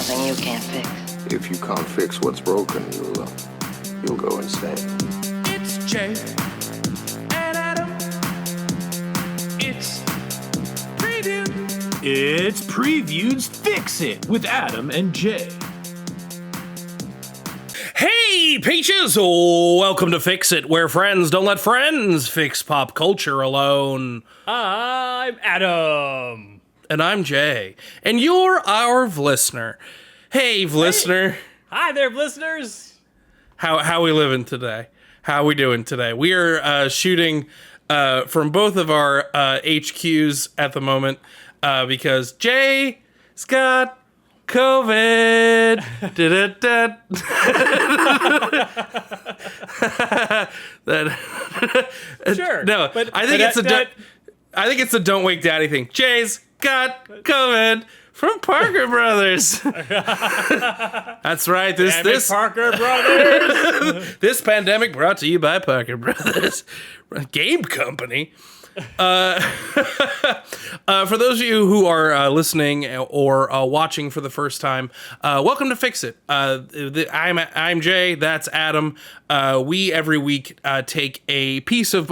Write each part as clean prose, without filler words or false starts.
something you can't fix. If you can't fix what's broken, you'll go insane. It's Jay and Adam. It's Preview. It's Preview's Fix It with Adam and Jay. Hey, Peaches! Welcome to Fix It, where friends don't let friends fix pop culture alone. I'm Adam. And I'm Jay. And you're our listener. Hey, listener. Hi there, listeners. How we living today? How we doing today? We are shooting from both of our HQs at the moment because Jay's got COVID. Sure. No, but I think it's a don't wake daddy thing. Jay's got COVID from Parker Brothers. That's right. This Parker Brothers. This pandemic brought to you by Parker Brothers Game Company. For those of you who are listening or watching for the first time, welcome to Fix It. I'm Jay. That's Adam. We every week take a piece of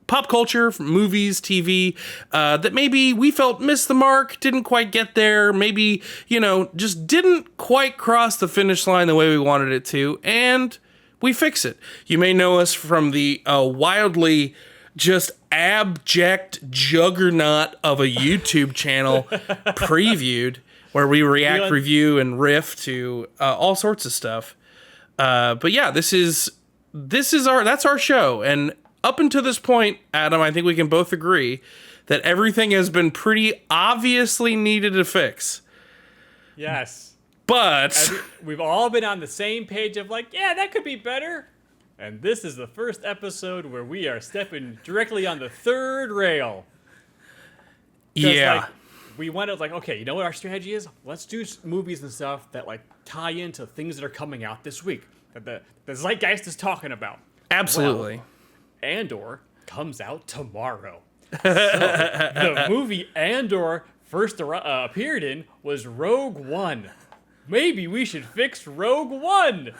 pop culture, movies, TV, that maybe we felt missed the mark, didn't quite get there, maybe, just didn't quite cross the finish line the way we wanted it to, and we fix it. You may know us from the wildly just abject juggernaut of a YouTube channel, Previewed, where we react, review, and riff to all sorts of stuff. But yeah, that's our show, and up until this point, Adam, I think we can both agree that everything has been pretty obviously needed to fix. Yes. But we've all been on the same page of that could be better. And this is the first episode where we are stepping directly on the third rail. Yeah. We went out okay, you know what our strategy is? Let's do movies and stuff that tie into things that are coming out this week that the zeitgeist is talking about. Absolutely. Well, Andor comes out tomorrow. So the movie Andor first appeared in was Rogue One. Maybe we should fix Rogue One.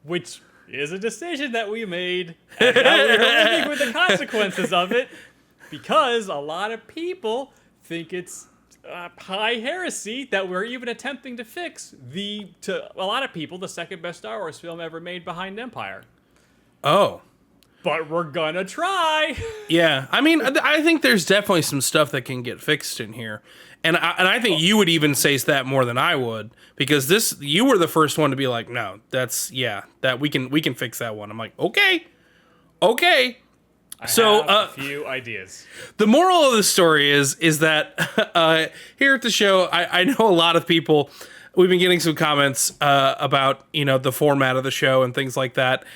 Which is a decision that we made. And now we're living with the consequences of it. Because a lot of people think it's high heresy that we're even attempting to fix to a lot of people, the second best Star Wars film ever made behind Empire. Oh. But we're gonna try. Yeah, I mean, I think there's definitely some stuff that can get fixed in here, and I think you would even say that more than I would, because you were the first one to be like, no, that we can fix that one. I'm like, okay. I have a few ideas. The moral of the story is that here at the show, I know a lot of people. We've been getting some comments about, the format of the show and things like that.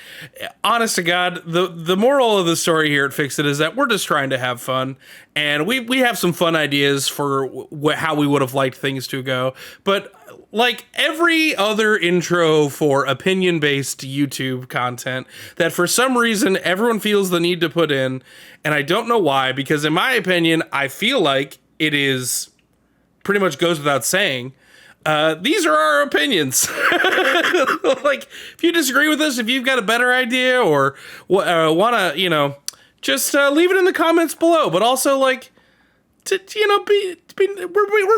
Honest to God, the moral of the story here at Fix It is that we're just trying to have fun. And we have some fun ideas for how we would have liked things to go. But like every other intro for opinion-based YouTube content that for some reason everyone feels the need to put in, and I don't know why, because in my opinion, I feel like it is pretty much goes without saying, these are our opinions. If you disagree with us, if you've got a better idea or want to, just leave it in the comments below. But also, we're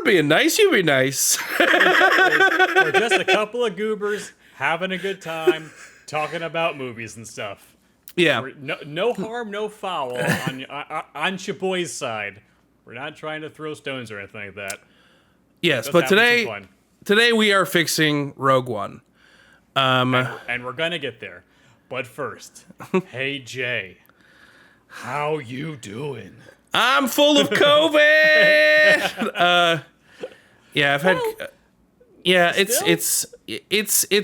being nice. You be nice. We're just a couple of goobers having a good time talking about movies and stuff. Yeah. No harm, no foul on your boy's side. We're not trying to throw stones or anything like that. Yes, but today we are fixing Rogue One. And we're gonna get there. But first, hey Jay, how you doing? I'm full of COVID. Yeah, I've had. Yeah, it's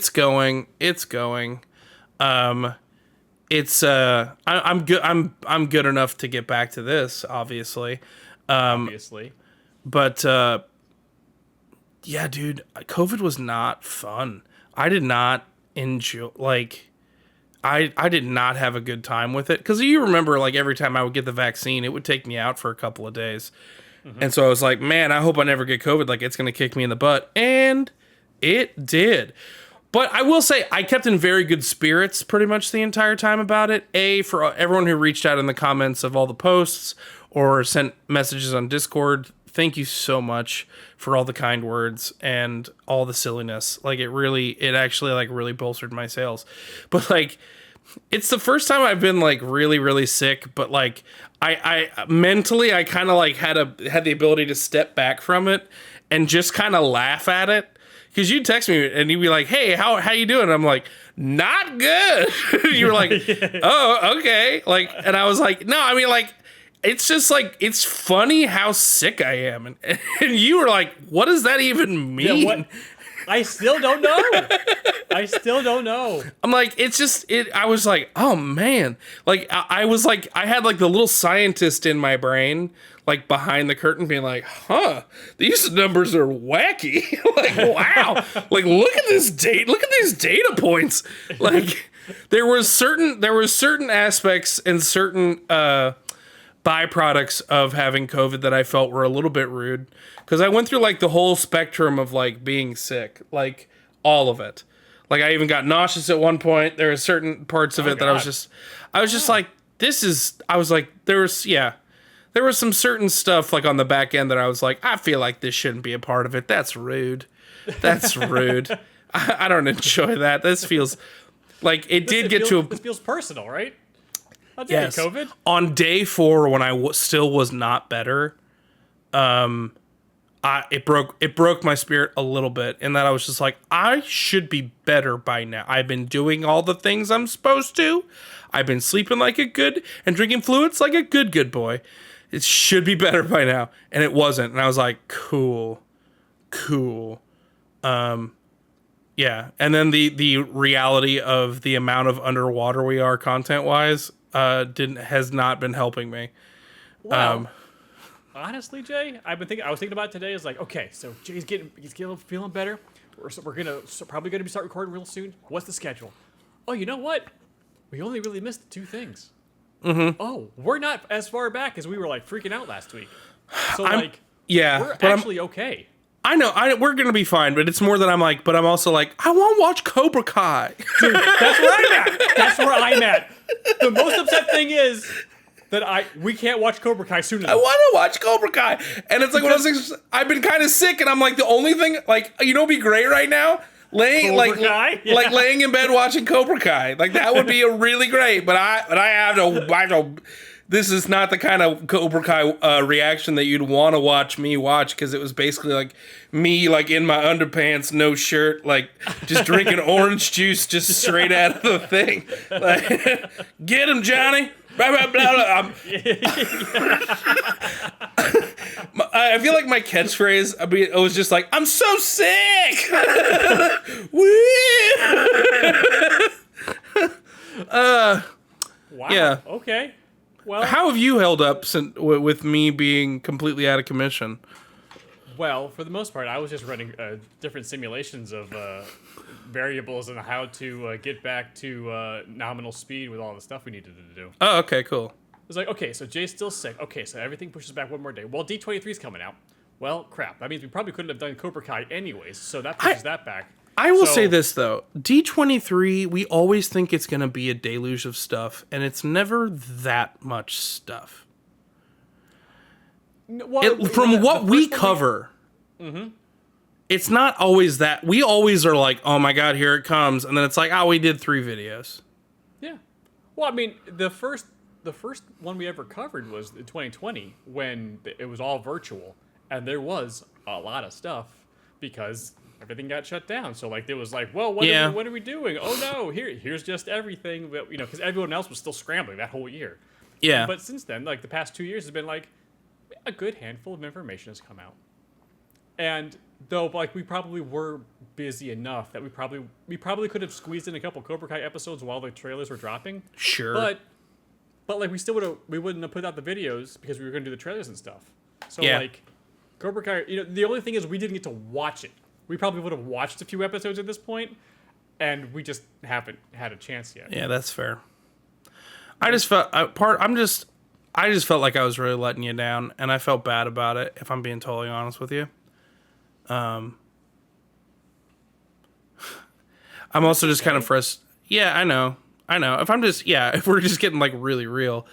going. It's going. I'm good. I'm good enough to get back to this, obviously. But yeah, dude, COVID was not fun. I did not enjoy, I did not have a good time with it. Because you remember, every time I would get the vaccine, it would take me out for a couple of days. And so I was like, man, I hope I never get COVID. Like, it's going to kick me in the butt. And it did. But I will say, I kept in very good spirits pretty much the entire time about it. For everyone who reached out in the comments of all the posts or sent messages on Discord, thank you so much for all the kind words and all the silliness. Like, it actually, like, really bolstered my sales. But, like, it's the first time I've been, like, really, really sick. But, like, I mentally, I kind of, like, had the ability to step back from it and just kind of laugh at it. Because you'd text me and you'd be like, hey, how you doing? And I'm like, not good. You were like, oh, okay. Like, and I was like, no, I mean, like, it's just like, it's funny how sick I am. And you were like, what does that even mean? Yeah, what? I still don't know. I'm like, it's just, I was like, oh man. Like, I was like, I had like the little scientist in my brain, like behind the curtain being like, huh, these numbers are wacky. Like, wow. Like, look at this date. Look at these data points. Like, there was certain aspects and certain byproducts of having COVID that I felt were a little bit rude. Because I went through like the whole spectrum of like being sick, like all of it. Like, I even got nauseous at one point. There were certain parts of it that I was just like, there was some certain stuff like on the back end that I was like, I feel like this shouldn't be a part of it. That's rude. That's rude. I don't enjoy that. This feels like it This feels personal, right? I'll take yes. COVID. On day 4, when I still was not better, it broke my spirit a little bit, in that I was just like, I should be better by now. I've been doing all the things I'm supposed to. I've been sleeping like a good and drinking fluids like a good boy. It should be better by now, and it wasn't. And I was like, cool. Yeah. And then the reality of the amount of underwater we are content wise has not been helping me. Wow. Honestly, Jay, I was thinking about it today. Is like, okay, so Jay's feeling better. We're probably gonna start recording real soon. What's the schedule? Oh, you know what? We only really missed 2 things. Mm-hmm. Oh, we're not as far back as we were like freaking out last week. So we're actually okay. I know, we're gonna be fine, but it's more that I'm like, but I'm also like, I want to watch Cobra Kai. Dude, that's where I'm at. The most upset thing is that we can't watch Cobra Kai soon enough. I want to watch Cobra Kai. And it's like one of those things, I've been kind of sick, and I'm like, the only thing, like, you know, what'd be great right now? Laying in bed watching Cobra Kai. Like, that would be a really great, but I have to, this is not the kind of Cobra Kai reaction that you'd want to watch me watch, because it was basically like me, like, in my underpants, no shirt, like, just drinking orange juice just straight out of the thing. Like, get him, Johnny. Blah, blah, blah, blah. I feel like my catchphrase, it was just like, I'm so sick. Wow. Yeah. Okay. Well, how have you held up with me being completely out of commission? Well, for the most part, I was just running different simulations of variables and how to get back to nominal speed with all the stuff we needed to do. Oh, okay, cool. It's like, okay, so Jay's still sick. Okay, so everything pushes back one more day. Well, D23's coming out. Well, crap. That means we probably couldn't have done Cobra Kai anyways, so that pushes that back. I will say this, though. D23, we always think it's going to be a deluge of stuff, and it's never that much stuff. From what we cover, it's not always that. We always are like, oh my god, here it comes. And then it's like, oh, we did 3 videos. Yeah. Well, I mean, the first one we ever covered was in 2020, when it was all virtual. And there was a lot of stuff because everything got shut down. So, like, it was like, well, what are we doing? Oh, no, here's just everything. But, because everyone else was still scrambling that whole year. Yeah. But since then, like, the past 2 years has been, like, a good handful of information has come out. And, though, like, we probably were busy enough that we probably could have squeezed in a couple Cobra Kai episodes while the trailers were dropping. Sure. But like, we wouldn't have put out the videos because we were going to do the trailers and stuff. So, like, Cobra Kai, the only thing is we didn't get to watch it. We probably would have watched a few episodes at this point, and we just haven't had a chance yet. Yeah, that's fair. I just felt I just felt like I was really letting you down, and I felt bad about it, if I'm being totally honest with you. I'm also just kind of frustrated. Yeah, I know. If we're just getting like really real,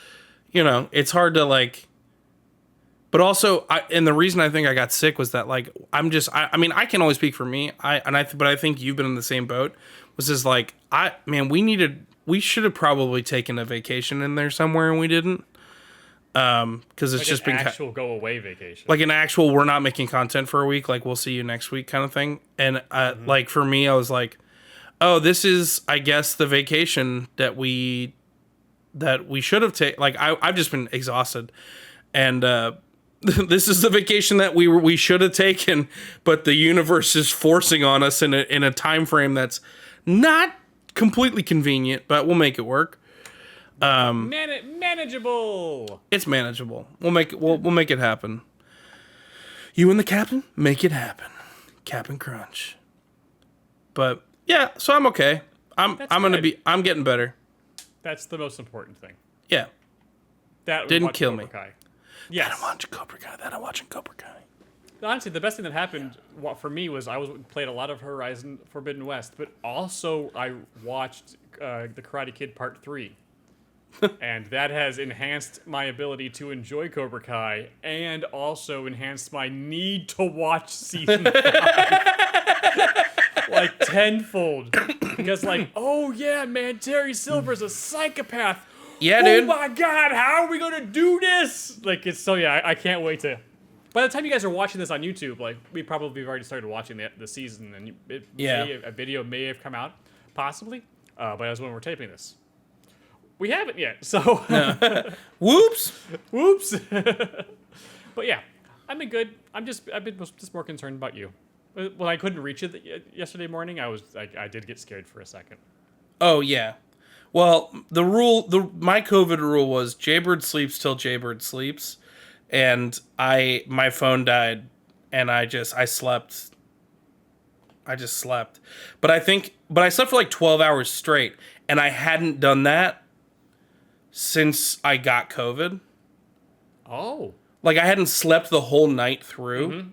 it's hard to like. But also, and the reason I think I got sick was that like I mean I can only speak for me. But I think you've been in the same boat. Was just like we should have probably taken a vacation in there somewhere and we didn't. Because it's like just an been actual go away vacation. like an actual we're not making content for a week. Like we'll see you next week kind of thing. And like for me, I was like, oh, this is I guess the vacation that we should have taken. Like I've just been exhausted, and this is the vacation that we should have taken, but the universe is forcing on us in a time frame that's not completely convenient, but we'll make it work. Manageable. It's manageable. We'll make it happen. You and the captain make it happen. Captain Crunch. But yeah, so I'm okay. I'm getting better. That's the most important thing. Yeah. That Didn't kill me. Kai. Yes. I'm watching Cobra Kai. Honestly, the best thing that happened for me was I played a lot of Horizon Forbidden West, but also I watched The Karate Kid Part 3. And that has enhanced my ability to enjoy Cobra Kai and also enhanced my need to watch season 5. Like tenfold. Because like, oh yeah, man, Terry Silver's a psychopath. Yeah, dude. Oh my god, how are we gonna do this? Like it's so I can't wait to. By the time you guys are watching this on YouTube, like we probably have already started watching the season, and a video may have come out, possibly. But as when we're taping this, we haven't yet. So, Whoops. But yeah, I've been good. I've been just more concerned about you. When I couldn't reach it yesterday morning, I did get scared for a second. Oh yeah. Well, my COVID rule was Jaybird sleeps till Jaybird sleeps, and my phone died, and I slept. I just slept, but I slept for like 12 hours straight, and I hadn't done that since I got COVID. Oh. Like I hadn't slept the whole night through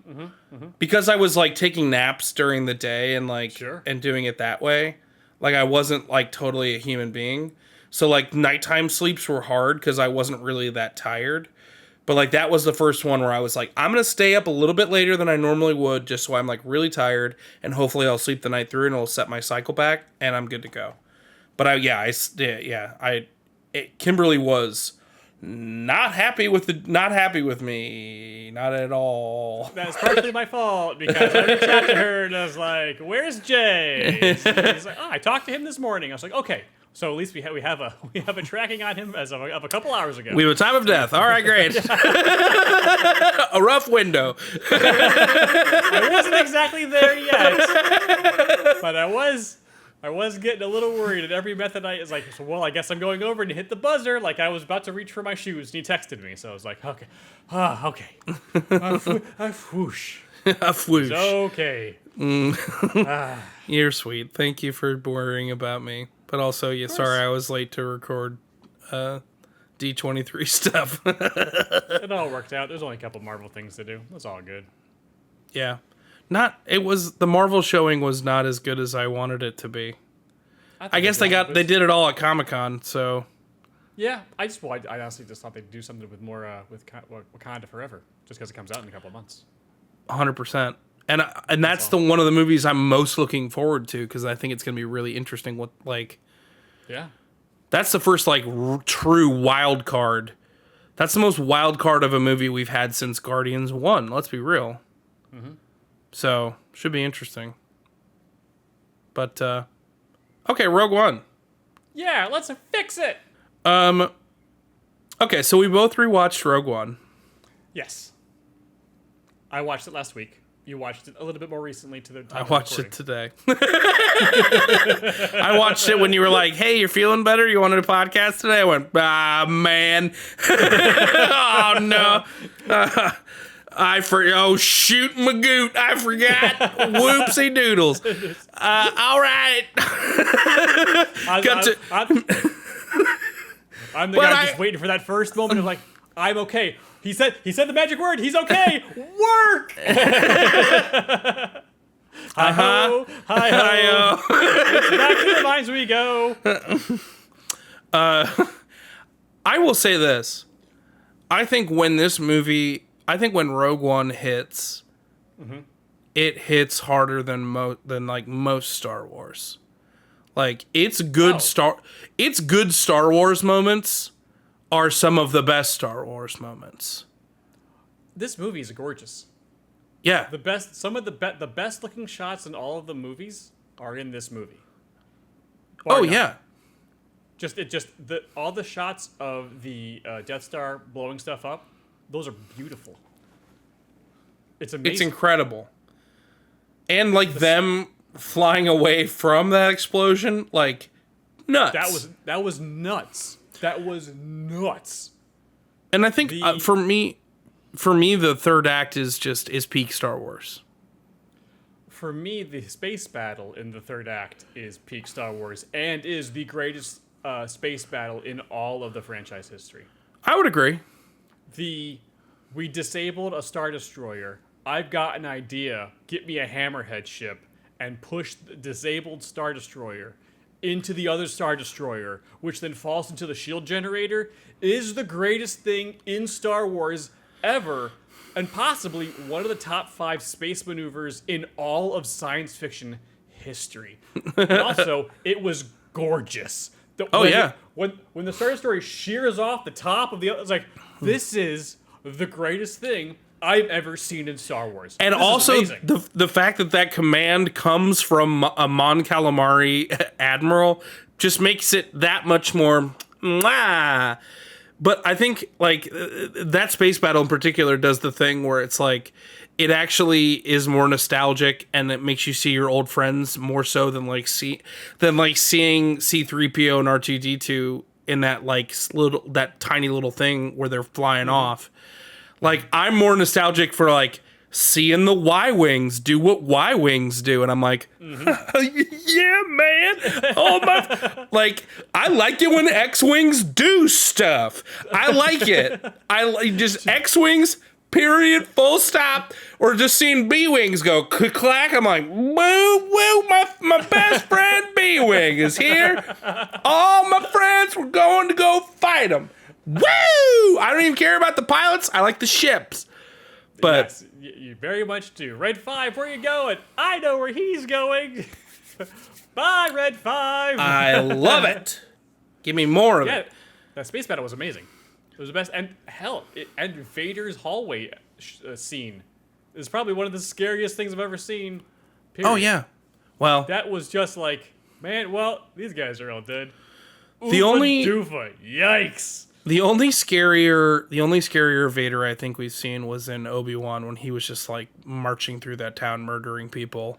because I was like taking naps during the day and like and doing it that way. Like I wasn't like totally a human being. So like nighttime sleeps were hard because I wasn't really that tired. But like that was the first one where I was like, I'm going to stay up a little bit later than I normally would just so I'm like really tired and hopefully I'll sleep the night through and it'll set my cycle back and I'm good to go. But Kimberly was not happy with me, not at all. That's partly my fault because I reached out to her and I was like, "Where's Jay?" She's like, "Oh, I talked to him this morning." I was like, "Okay, so at least we have a tracking on him as of a couple hours ago." We have a time of death. All right, great. A rough window. I wasn't exactly there yet, but I was getting a little worried, and every method is like, so, well, I guess I'm going over and hit the buzzer. Like I was about to reach for my shoes, and he texted me, so I was like, okay, okay, whoosh, Whoosh. Okay. You're sweet. Thank you for worrying about me, but also, sorry I was late to record D23 stuff. It all worked out. There's only a couple Marvel things to do. That's all good. Yeah. The Marvel showing was not as good as I wanted it to be. I guess they did it all at Comic-Con, so. Yeah, I honestly just thought they'd do something with more with Wakanda Forever, just because it comes out in a couple of months. 100%. And that's one of the movies I'm most looking forward to because I think it's going to be really interesting. Yeah. That's the first true wild card. That's the most wild card of a movie we've had since Guardians 1. Let's be real. Mm-hmm. So, should be interesting. But, okay, Rogue One. Yeah, let's fix it. Okay, so we both rewatched Rogue One. Yes. I watched it last week. You watched it a little bit more recently to the time I watched it today. I watched it when you were like, hey, you're feeling better? You wanted a podcast today? I went, man. Oh, no. Oh, shoot Magoot. I forgot. Whoopsie doodles. All right. I'm the guy just waiting for that first moment of like, I'm okay. He said the magic word. He's okay. Work. Hi-ho. Hi-ho. Back to the mines we go. I will say this. I think when Rogue One hits, it hits harder than most Star Wars. Like its good Star Wars moments are some of the best Star Wars moments. This movie is gorgeous. Yeah. The best looking shots in all of the movies are in this movie. Oh Bar none. yeah. All the shots of the Death Star blowing stuff up, those are beautiful. It's amazing. It's incredible. And like them flying away from that explosion, like nuts. That was nuts. That was nuts. And I think for me, the third act is peak Star Wars. For me, the space battle in the third act is peak Star Wars and is the greatest space battle in all of the franchise history. I would agree. We disabled a Star Destroyer. I've got an idea. Get me a Hammerhead ship and push the disabled Star Destroyer into the other Star Destroyer, which then falls into the shield generator, is the greatest thing in Star Wars ever, and possibly one of the top 5 space maneuvers in all of science fiction history. And also, it was gorgeous. When the Star Destroyer shears off the top of the other, it's like, this is the greatest thing I've ever seen in Star Wars. And this also the fact that command comes from a Mon Calamari admiral just makes it that much more mwah. But I think like that space battle in particular does the thing where it's like it actually is more nostalgic and it makes you see your old friends more so than seeing C-3PO and R2-D2 in that tiny little thing where they're flying off. Like, I'm more nostalgic for, seeing the Y-Wings do what Y-Wings do. And I'm like, yeah, man. Oh, my... I like it when X-Wings do stuff. I like it. I like just X-Wings, period, full stop. Or just seeing B-Wings go clack. I'm like, woo, woo, my best friend B-Wing is here. All my friends were going to go fight him. Woo! I don't even care about the pilots. I like the ships. But yes, you very much do. Red 5, where you going? I know where he's going. Bye, Red 5. I love it. Give me more of it. That space battle was amazing. It was the best. And hell, and Vader's hallway scene is probably one of the scariest things I've ever seen. Period. Oh, yeah. Well, that was just like, man, well, these guys are all dead. The only doofa. Yikes. The only scarier Vader I think we've seen was in Obi-Wan when he was just marching through that town murdering people.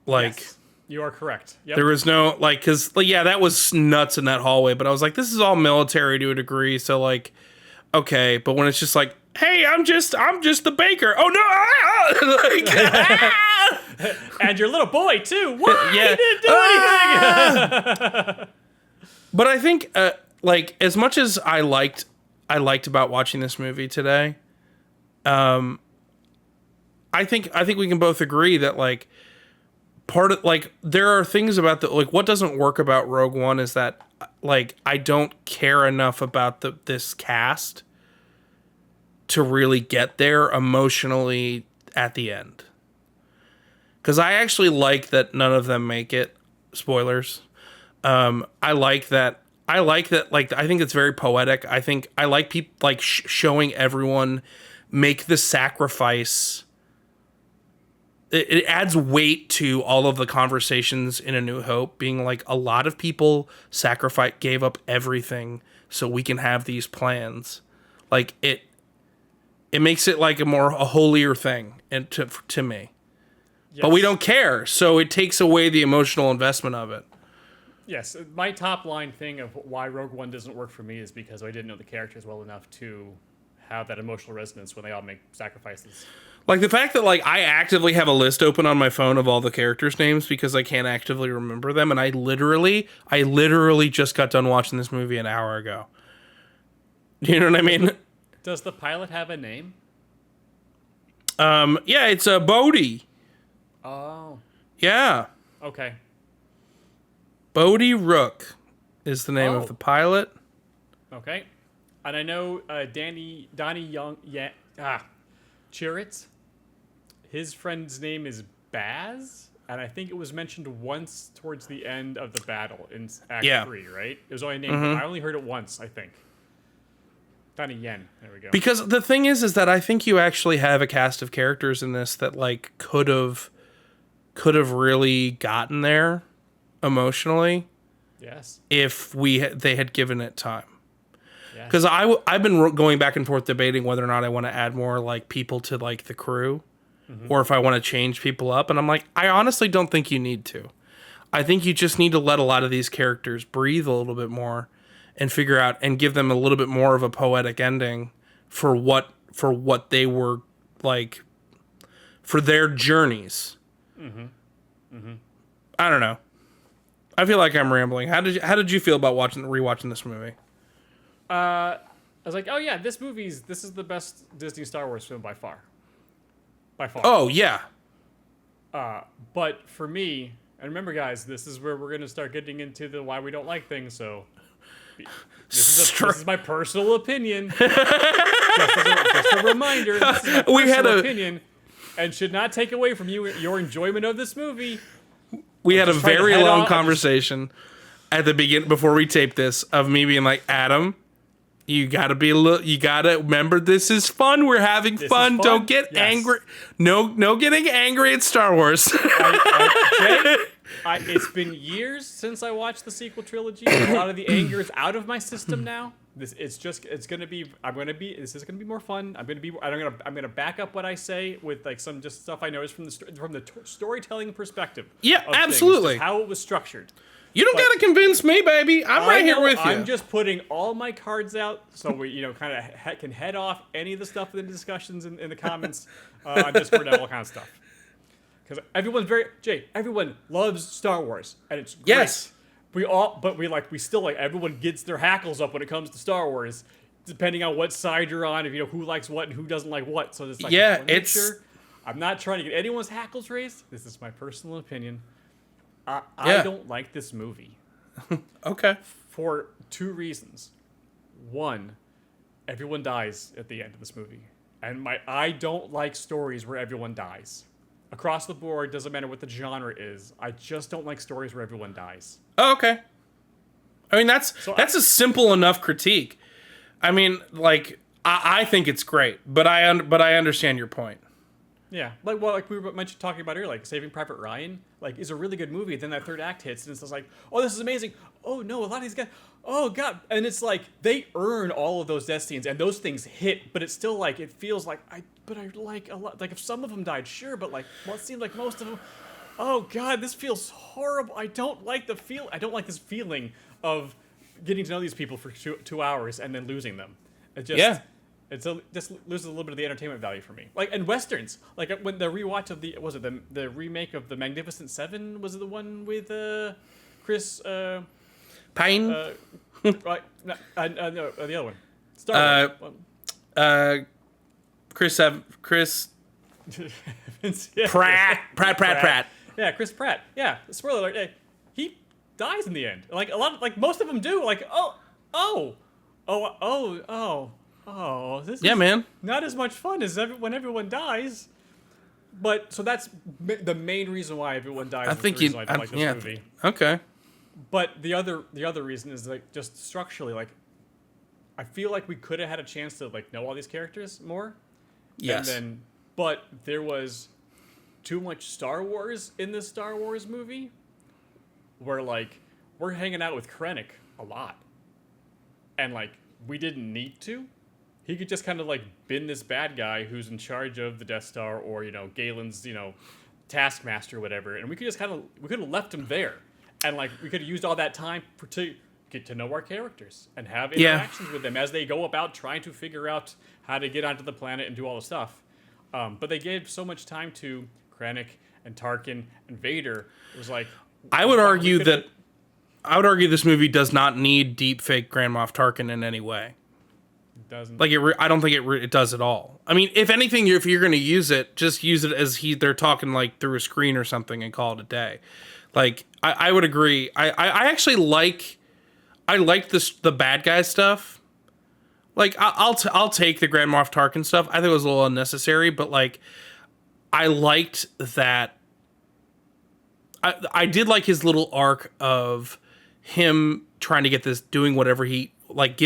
Yes, you are correct. Yep. There was no that was nuts in that hallway, but I was like, this is all military to a degree, so okay, but when it's just hey, I'm just the baker. Oh no! And your little boy too. What? Yeah. He didn't do anything. But I think as much as I liked about watching this movie today, I think we can both agree that part of there are things about what doesn't work about Rogue One is that I don't care enough about this cast to really get there emotionally at the end. Because I actually like that none of them make it. Spoilers. I like that. I think it's very poetic. I think I like people showing everyone make the sacrifice. It adds weight to all of the conversations in A New Hope, being a lot of people gave up everything so we can have these plans. It makes it a holier thing and to me. Yes. But we don't care, so it takes away the emotional investment of it. Yes, my top line thing of why Rogue One doesn't work for me is because I didn't know the characters well enough to have that emotional resonance when they all make sacrifices. The fact that I actively have a list open on my phone of all the characters' names because I can't actively remember them, and I literally just got done watching this movie an hour ago. You know what I mean? Does the pilot have a name? Yeah, it's a Bodhi. Oh. Yeah. Okay. Bodhi Rook is the name Oh. of the pilot. Okay. And I know Donnie Young, Chirrut. His friend's name is Baz, and I think it was mentioned once towards the end of the battle in Act 3, right? It was only named. I only heard it once, I think. Donnie Yen. There we go. Because the thing is that I think you actually have a cast of characters in this that like could have really gotten there emotionally Yes. if they had given it time. Yes. Because I've been going back and forth debating whether or not I want to add more like people to like the crew, or if I want to change people up, and I'm like, I honestly don't think you need to. I think you just need to let a lot of these characters breathe a little bit more, and figure out and give them a little bit more of a poetic ending for what they were like, for their journeys. I don't know. I feel like I'm rambling. How did you feel about rewatching this movie? I was like, oh yeah, this is the best Disney Star Wars film by far. By far. Oh yeah. But for me, and remember guys, this is where we're going to start getting into the why we don't like things, so this is my personal opinion. just a reminder, this is my personal opinion, and should not take away from your enjoyment of this movie. We had a trying to very head long on- conversation at the beginning before we taped this of me being like, Adam, you gotta remember this is fun. We're having fun. fun. Don't get Yes. angry. No getting angry at Star Wars. It's been years since I watched the sequel trilogy. A lot of the anger is out of my system now. This is gonna be more fun. I'm gonna back up what I say with like some just stuff I noticed from the storytelling perspective. Yeah, of things, absolutely. just how it was structured. You don't gotta convince me, baby. I'm right here with you. I'm just putting all my cards out so we kind of can head off any of the stuff in the discussions in the comments on Discord and all kind of stuff. Because everyone loves Star Wars and it's great. Yes. We still everyone gets their hackles up when it comes to Star Wars, depending on what side you're on, if who likes what and who doesn't like what. So it's like, Yeah, I wanna make it's- sure I'm not trying to get anyone's hackles raised. This is my personal opinion. I Yeah. don't like this movie Okay. for two reasons. One, everyone dies at the end of this movie, and I don't like stories where everyone dies. Across the board, doesn't matter what the genre is. I just don't like stories where everyone dies. Oh, okay. I mean, that's a simple enough critique. I mean, like, I think it's great, but I understand your point. Yeah, like we were talking about earlier, like Saving Private Ryan, like is a really good movie. Then that third act hits, and it's just like, oh, this is amazing. Oh no, a lot of these guys, oh god, and it's like they earn all of those death scenes, and those things hit, but it's still like it feels like I like a lot. Like if some of them died, sure, but like it seemed like most of them. Oh god, this feels horrible. I don't like this feeling of getting to know these people for 2 hours and then losing them. It just just loses a little bit of the entertainment value for me. Like in westerns, like when the rewatch of the remake of the Magnificent Seven, was it the one with Chris Pine. right no, the other one, Star Wars. Chris Yeah. Pratt. Yeah, Chris Pratt. Yeah, spoiler alert. Yeah, he dies in the end. Like a lot, like most of them do. Like this is man. not as much fun as when everyone dies. But so that's the main reason why everyone dies. I think the reason I don't like this movie. Okay. But the other reason is like just structurally, like I feel like we could have had a chance to like know all these characters more. Yes. But there was too much Star Wars in this Star Wars movie, where like we're hanging out with Krennic a lot, and like we didn't need to. He could just kind of like been this bad guy who's in charge of the Death Star, or Galen's taskmaster or whatever, and we could have left him there, and like we could have used all that time to get to know our characters and have interactions with them as they go about trying to figure out how to get onto the planet and do all the stuff. But they gave so much time to Krennic and Tarkin and Vader. It was like I would argue this movie does not need deep fake Grand Moff Tarkin in any way. Doesn't. Like I don't think it does at all. I mean, if anything, if you're going to use it, just use it as they're talking like through a screen or something and call it a day. Like I would agree. I actually like the bad guy stuff. Like I'll take the Grand Moff Tarkin stuff. I think it was a little unnecessary, but like I liked that. I did like his little arc of him trying to get this, doing whatever he like,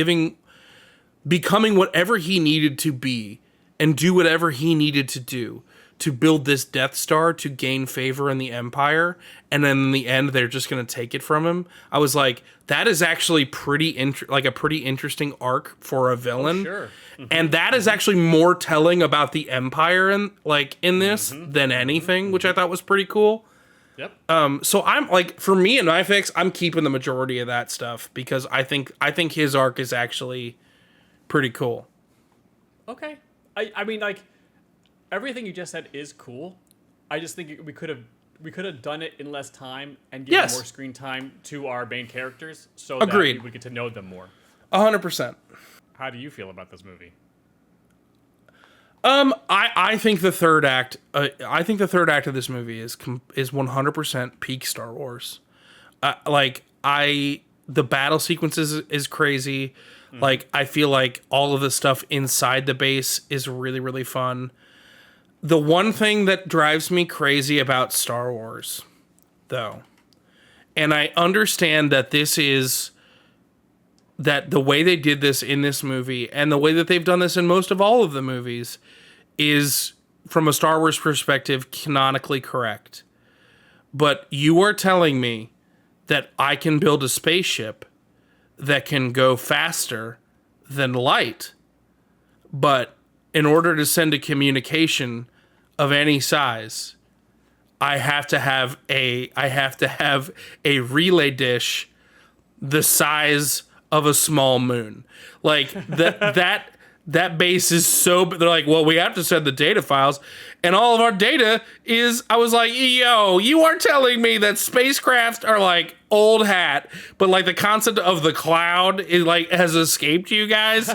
becoming whatever he needed to be and do whatever he needed to do to build this Death Star to gain favor in the Empire, and then in the end they're just going to take it from him. I was like, that is actually a pretty interesting arc for a villain. Oh, sure. And that is actually more telling about the Empire in this than anything, which I thought was pretty cool. Yep. So I'm like, for me and iFix, I'm keeping the majority of that stuff because I think his arc is actually pretty cool. Okay. I mean, like, everything you just said is cool. I just think we could have done it in less time and given more screen time to our main characters so that we would get to know them more. 100%. How do you feel about this movie? I think the third act. I think the third act of this movie is 100% peak Star Wars. The battle sequences is crazy. Like, I feel like all of the stuff inside the base is really, really fun. The one thing that drives me crazy about Star Wars, though, and I understand that that the way they did this in this movie and the way that they've done this in most of all of the movies is, from a Star Wars perspective, canonically correct. But you are telling me that I can build a spaceship that can go faster than light, but in order to send a communication of any size, I have to have a relay dish the size of a small moon. Like that base is so, they're like, well, we have to send the data files, and all of our data is, I was like, yo, you are telling me that spacecraft are like old hat, but like the concept of the cloud is like has escaped you guys.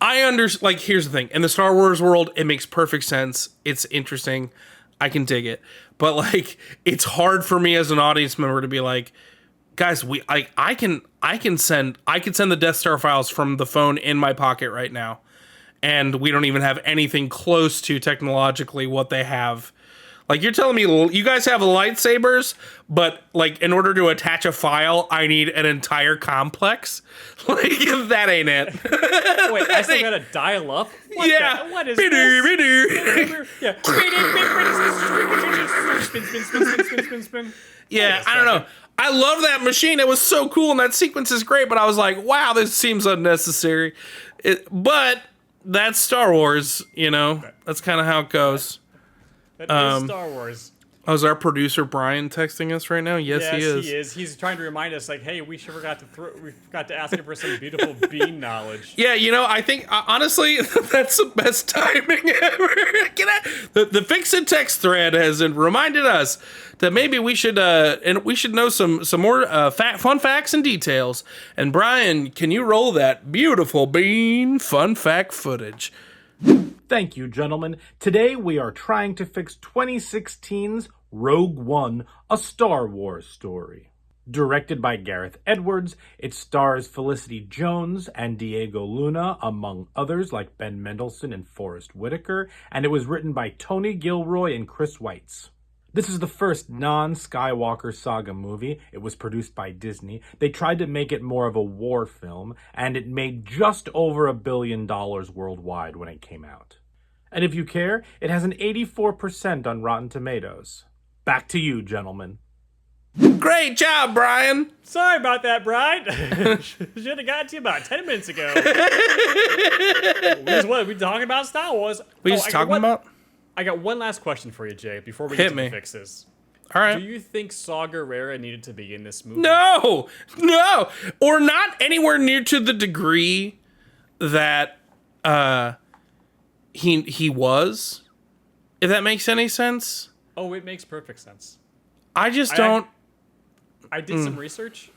I understand. Like, here's the thing: in the Star Wars world, it makes perfect sense. It's interesting. I can dig it, but like, it's hard for me as an audience member to be like, guys, I can send the Death Star files from the phone in my pocket right now, and we don't even have anything close to technologically what they have. Like, you're telling me you guys have lightsabers, but like, in order to attach a file, I need an entire complex? Like, that ain't it. Wait, I still gotta dial up? What is this? Yeah. Spin. Yeah, I don't know. I love that machine. It was so cool, and that sequence is great, but I was like, wow, this seems unnecessary. But that's Star Wars, you know? That's kind of how it goes. That is Star Wars. Oh, is our producer Brian texting us right now? Yes, he is. He is. He's trying to remind us, like, hey, we forgot to ask him for some beautiful bean knowledge. Yeah, you know, I think honestly that's the best timing ever. The Fix It text thread has reminded us that maybe we should know some more fun facts and details. And Brian, can you roll that beautiful bean fun fact footage? Thank you, gentlemen. Today we are trying to fix 2016's Rogue One, A Star Wars Story. Directed by Gareth Edwards, it stars Felicity Jones and Diego Luna, among others like Ben Mendelsohn and Forrest Whitaker, and it was written by Tony Gilroy and Chris Weitz. This is the first non-Skywalker saga movie. It was produced by Disney. They tried to make it more of a war film, and it made just over $1 billion worldwide when it came out. And if you care, it has an 84% on Rotten Tomatoes. Back to you, gentlemen. Great job, Brian. Sorry about that, Brian. Should have got to you about 10 minutes ago. What are we talking about? Star Wars. We just talking about? I got one last question for you, Jay, before we get to the fixes. All right. Do you think Saw Gerrera needed to be in this movie? No, or not anywhere near to the degree that he was. If that makes any sense. Oh, it makes perfect sense. I just don't. I did some research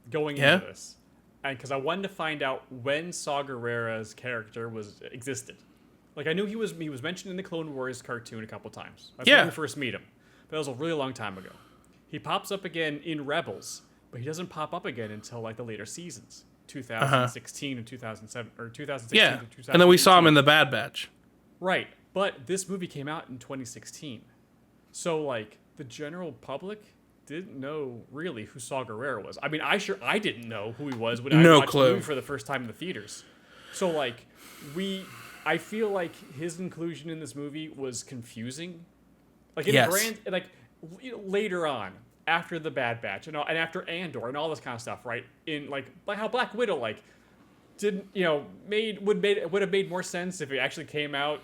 going into this, because I wanted to find out when Saw Gerrera's character existed. Like I knew he was mentioned in the Clone Wars cartoon a couple times. That's when we first meet him, but that was a really long time ago. He pops up again in Rebels, but he doesn't pop up again until like the later seasons, 2016 and 2007 or 2016. Yeah, to 2018. and then we saw him in the Bad Batch. Right, but this movie came out in 2016, so like the general public didn't know really who Saw Gerrera was. I mean, I didn't know who he was when I watched the movie for the first time in the theaters. So like I feel like his inclusion in this movie was confusing. Like later on, after the Bad Batch and after Andor and all this kind of stuff, right? In like how Black Widow like didn't would have made more sense if it actually came out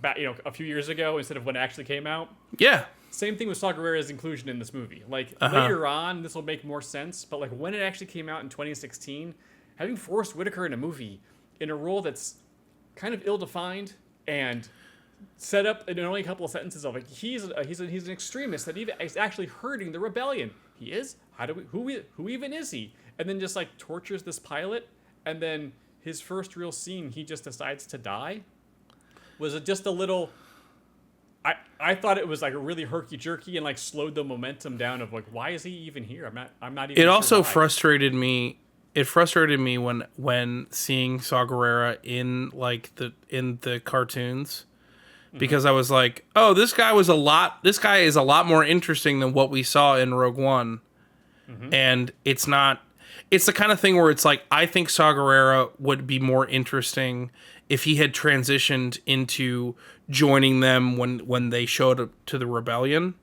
back a few years ago instead of when it actually came out. Yeah. Same thing with Saw Gerrera's inclusion in this movie. Like later on, this will make more sense, but like when it actually came out in 2016, having Forrest Whitaker in a movie in a role that's kind of ill-defined and set up in only a couple of sentences of like he's an extremist that even is actually hurting the rebellion. He is. Who even is he? And then just like tortures this pilot, and then his first real scene, he just decides to die. Was it just a little? I thought it was like a really herky jerky and like slowed the momentum down of like why is he even here? I'm not even. It sure also why. frustrated me. It frustrated me when seeing Saw Gerrera in the cartoons, because I was like, oh, this guy is a lot more interesting than what we saw in Rogue One, and it's not. It's the kind of thing where it's like I think Saw Gerrera would be more interesting if he had transitioned into joining them when they showed up to the rebellion.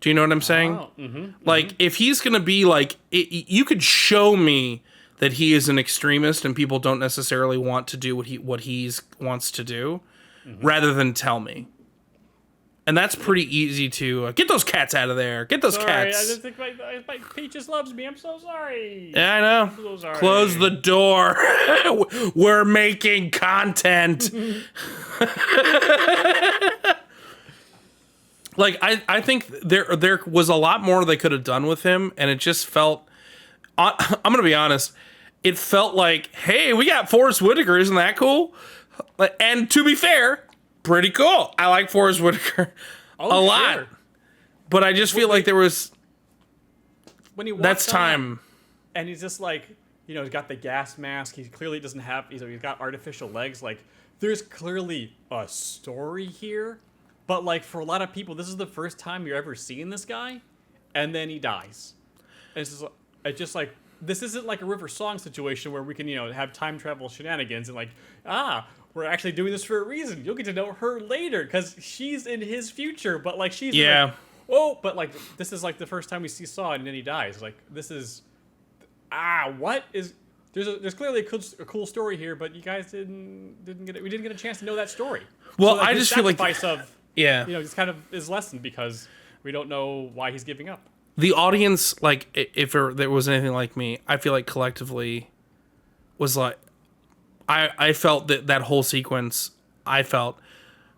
Do you know what I'm saying? Like, if he's going to be like, you could show me that he is an extremist and people don't necessarily want to do what he wants to do, rather than tell me. And that's pretty easy to get those cats out of there. Get those cats. I just think my Pete just loves me. I'm so sorry. Yeah, I know. I'm so sorry. Close the door. We're making content. Like I think there was a lot more they could have done with him, and it just felt. I'm gonna be honest. It felt like, hey, we got Forrest Whitaker. Isn't that cool? And to be fair, pretty cool. I like Forrest Whitaker a lot, sure. But I just feel like there was. When he walks That's on, time. and he's just like, he's got the gas mask. He clearly doesn't have. He's got artificial legs. Like, there's clearly a story here, but like for a lot of people, this is the first time you're ever seeing this guy, and then he dies. And it's just like this isn't like a River Song situation where we can have time travel shenanigans and like we're actually doing this for a reason. You'll get to know her later because she's in his future, but like she's like, but like this is like the first time we see Saw and then he dies. Like this is what is there's clearly a cool story here, but you guys didn't get a chance to know that story. Well, so, I just feel like just kind of is lessened because we don't know why he's giving up. The audience, like, if there was anything like me, I feel like collectively was like, I felt that whole sequence, I felt,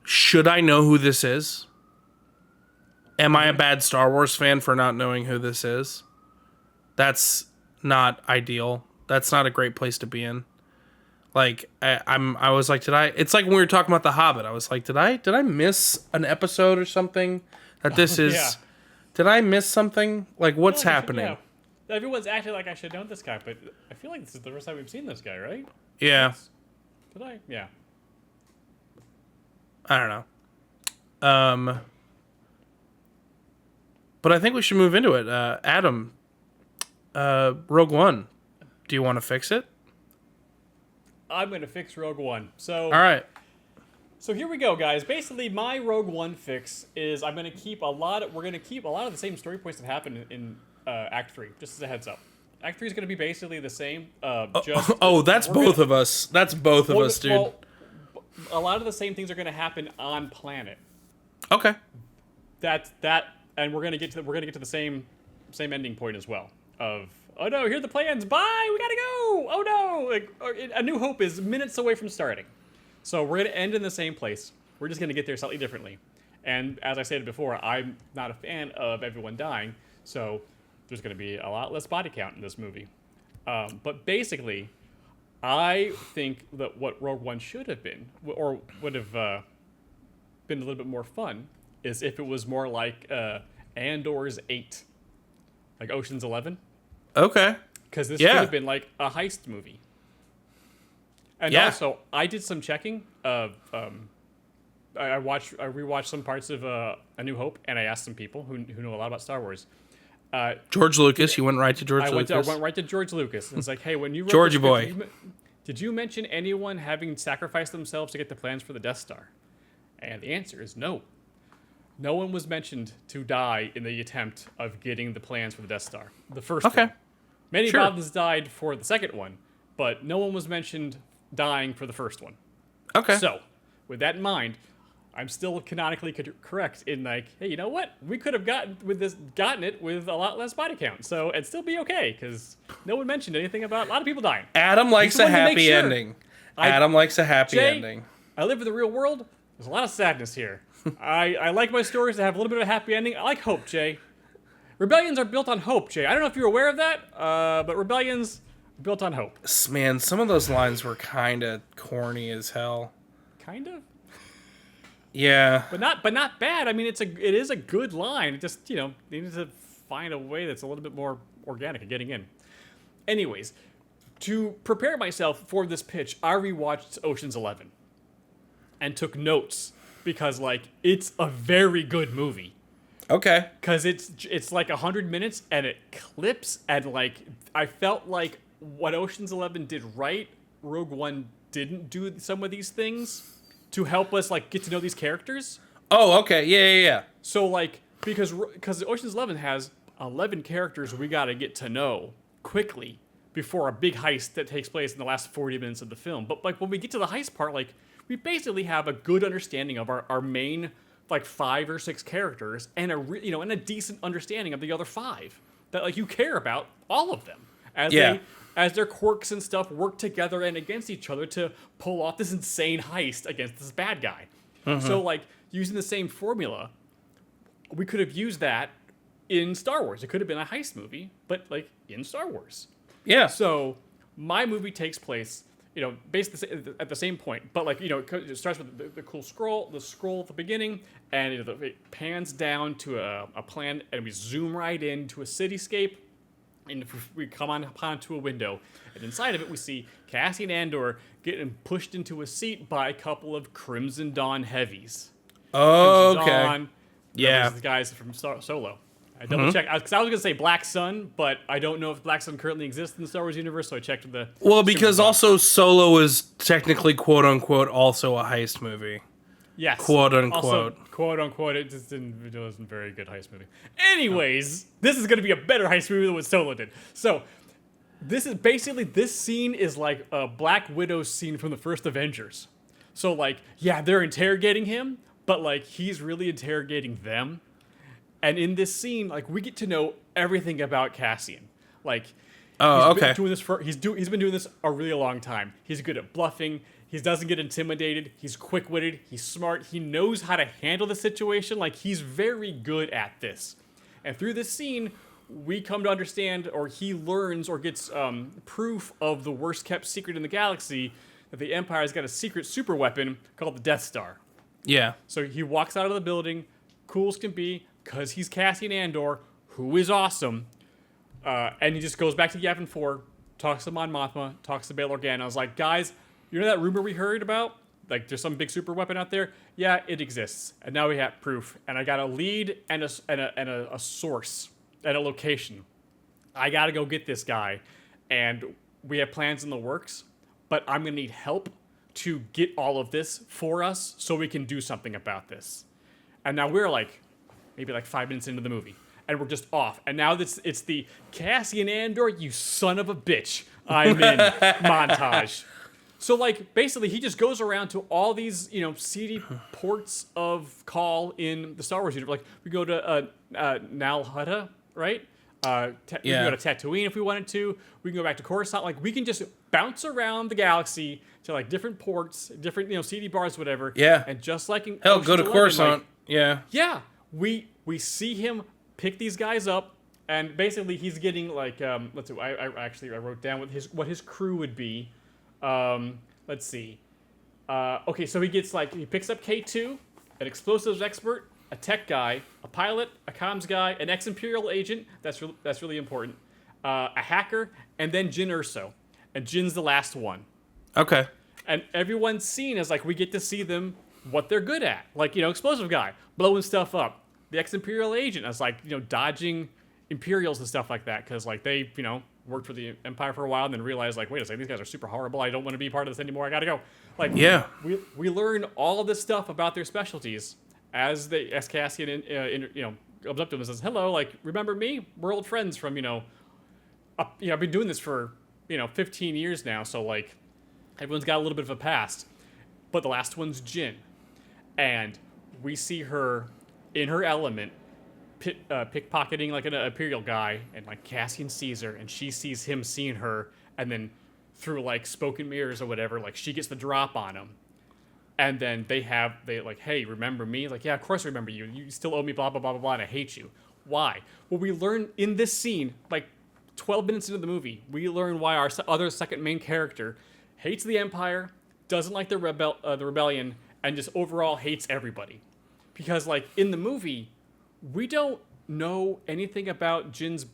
should I know who this is? Am I a bad Star Wars fan for not knowing who this is? That's not ideal. That's not a great place to be in. Like, I was like, it's like when we were talking about The Hobbit. I was like, did I miss an episode or something? That this is... Yeah. Did I miss something? Like, what's happening? Yeah. Everyone's acting like I should know this guy, but I feel like this is the first time we've seen this guy, right? Yeah. Did I? Yeah. I don't know. But I think we should move into it. Adam, Rogue One. Do you want to fix it? I'm going to fix Rogue One. So. All right. So here we go, guys. Basically, my Rogue One fix is we're going to keep a lot of the same story points that happened in Act 3, just as a heads up. Act 3 is going to be basically the same. That's both of us. That's both of us, dude. Well, a lot of the same things are going to happen on planet. Okay. And we're going to get to the same ending point as well. Of oh no, here are the plans. Bye, we gotta go. Oh no, like A New Hope is minutes away from starting. So we're going to end in the same place. We're just going to get there slightly differently. And as I said before, I'm not a fan of everyone dying, so there's going to be a lot less body count in this movie. But basically, I think that what Rogue One should have been, or would have been a little bit more fun, is if it was more like Andor's 8, like Ocean's 11. Okay. Because this Yeah. could have been like a heist movie. And Yeah. also, I did some checking of. I rewatched some parts of A New Hope, and I asked some people who know a lot about Star Wars. George Lucas. You went right to George I Lucas. went right to George Lucas. And it's like, hey, when you wrote Georgie the script, boy. did you mention anyone having sacrificed themselves to get the plans for the Death Star? And the answer is no. No one was mentioned to die in the attempt of getting the plans for the Death Star. The first Okay. one. Many Sure. Bothans died for the second one, but no one was mentioned dying for the first one. Okay. So, with that in mind, I'm still canonically correct in like, hey, you know what? We could have gotten it with a lot less body count, so it'd still be okay because no one mentioned anything about a lot of people dying. Adam likes Just a wanted to make happy sure. ending. Adam likes a happy Jay, ending. I live in the real world. There's a lot of sadness here. I like my stories to have a little bit of a happy ending. I like hope, Jay. Rebellions are built on hope, Jay. I don't know if you're aware of that, but rebellions are built on hope. Man, some of those lines were kind of corny as hell. Kind of. Yeah. But not bad. I mean, it is a good line. It just, needed to find a way that's a little bit more organic at getting in. Anyways, to prepare myself for this pitch, I rewatched Ocean's 11 and took notes because it's a very good movie. Okay. Cuz it's like 100 minutes and it clips and I felt like what Ocean's 11 did right, Rogue One didn't do some of these things to help us get to know these characters. Oh, okay. Yeah. So because Ocean's 11 has 11 characters we got to get to know quickly before a big heist that takes place in the last 40 minutes of the film. But when we get to the heist part, we basically have a good understanding of our main 5 or 6 characters and a decent understanding of the other 5 that you care about all of them as their quirks and stuff work together and against each other to pull off this insane heist against this bad guy. So using the same formula, we could have used that in Star Wars. It could have been a heist movie, but in Star Wars. Yeah. So my movie takes place, basically at the same point, but it starts with the cool scroll at the beginning, and it pans down to a plan, and we zoom right into a cityscape, and we come onto a window, and inside of it we see Cassian Andor getting pushed into a seat by a couple of Crimson Dawn heavies. Oh, Crimson okay. Dawn, Yeah. the guys from Solo. I double checked because I was gonna say Black Sun, but I don't know if Black Sun currently exists in the Star Wars universe, so I checked with the. Well, because also Solo is technically quote unquote also a heist movie. Yes. Quote unquote. Also, quote unquote. It wasn't a very good heist movie. Anyways, this is gonna be a better heist movie than what Solo did. So, this scene is like a Black Widow scene from the first Avengers. So they're interrogating him, but he's really interrogating them. And in this scene, we get to know everything about Cassian. Oh, he's okay. He's been doing this a really long time. He's good at bluffing. He doesn't get intimidated. He's quick-witted. He's smart. He knows how to handle the situation. He's very good at this. And through this scene, we come to understand, or he learns, or gets proof of the worst-kept secret in the galaxy, that the Empire's got a secret super weapon called the Death Star. Yeah. So he walks out of the building, cool as can be, because he's Cassian Andor, who is awesome. And he just goes back to Yavin 4, talks to Mon Mothma, talks to Bail Organa. I was like, guys, you know that rumor we heard about? There's some big super weapon out there? Yeah, it exists. And now we have proof. And I got a lead and a source and a location. I got to go get this guy. And we have plans in the works, but I'm going to need help to get all of this for us so we can do something about this. And now we're maybe 5 minutes into the movie, and we're just off. And now it's the Cassian Andor, you son of a bitch, I'm in montage. So basically he just goes around to all these seedy ports of call in the Star Wars universe. We go to Nal Hutta, right? We can go to Tatooine if we wanted to. We can go back to Coruscant. We can just bounce around the galaxy to different ports, different seedy bars, whatever. Yeah. And just like in Hell, Ocean's go to 11, Coruscant. Yeah. yeah, we see him pick these guys up, And basically, he's getting like let's see. I wrote down what his crew would be. Let's see. Okay, so he picks up K2, an explosives expert, a tech guy, a pilot, a comms guy, an ex-Imperial agent. That's really important. A hacker, and then Jyn Erso. And Jin's the last one. Okay. And everyone's seen as like we get to see them what they're good at. Like, explosive guy, blowing stuff up. The ex-Imperial agent is like, dodging Imperials and stuff like that. Because like they, worked for the Empire for a while and then realized like, wait a second, these guys are super horrible. I don't want to be part of this anymore. I gotta go. Like, Yeah. We learn all of this stuff about their specialties as Cassian, comes up to him and says, hello, like, remember me? We're old friends from, I've been doing this for, 15 years now. So like, everyone's got a little bit of a past. But the last one's Jyn. And we see her in her element, pickpocketing like an Imperial guy, and like Cassian sees her, and she sees him seeing her, and then through like spoken mirrors or whatever, like she gets the drop on him. And then they like, hey, remember me? Like, yeah, of course I remember you. You still owe me blah, blah, blah, blah, blah, and I hate you. Why? Well, we learn in this scene, like 12 minutes into the movie, we learn why our other second main character hates the Empire, doesn't like the rebellion, and just overall hates everybody. Because, like, in the movie, we don't know anything about Jin's,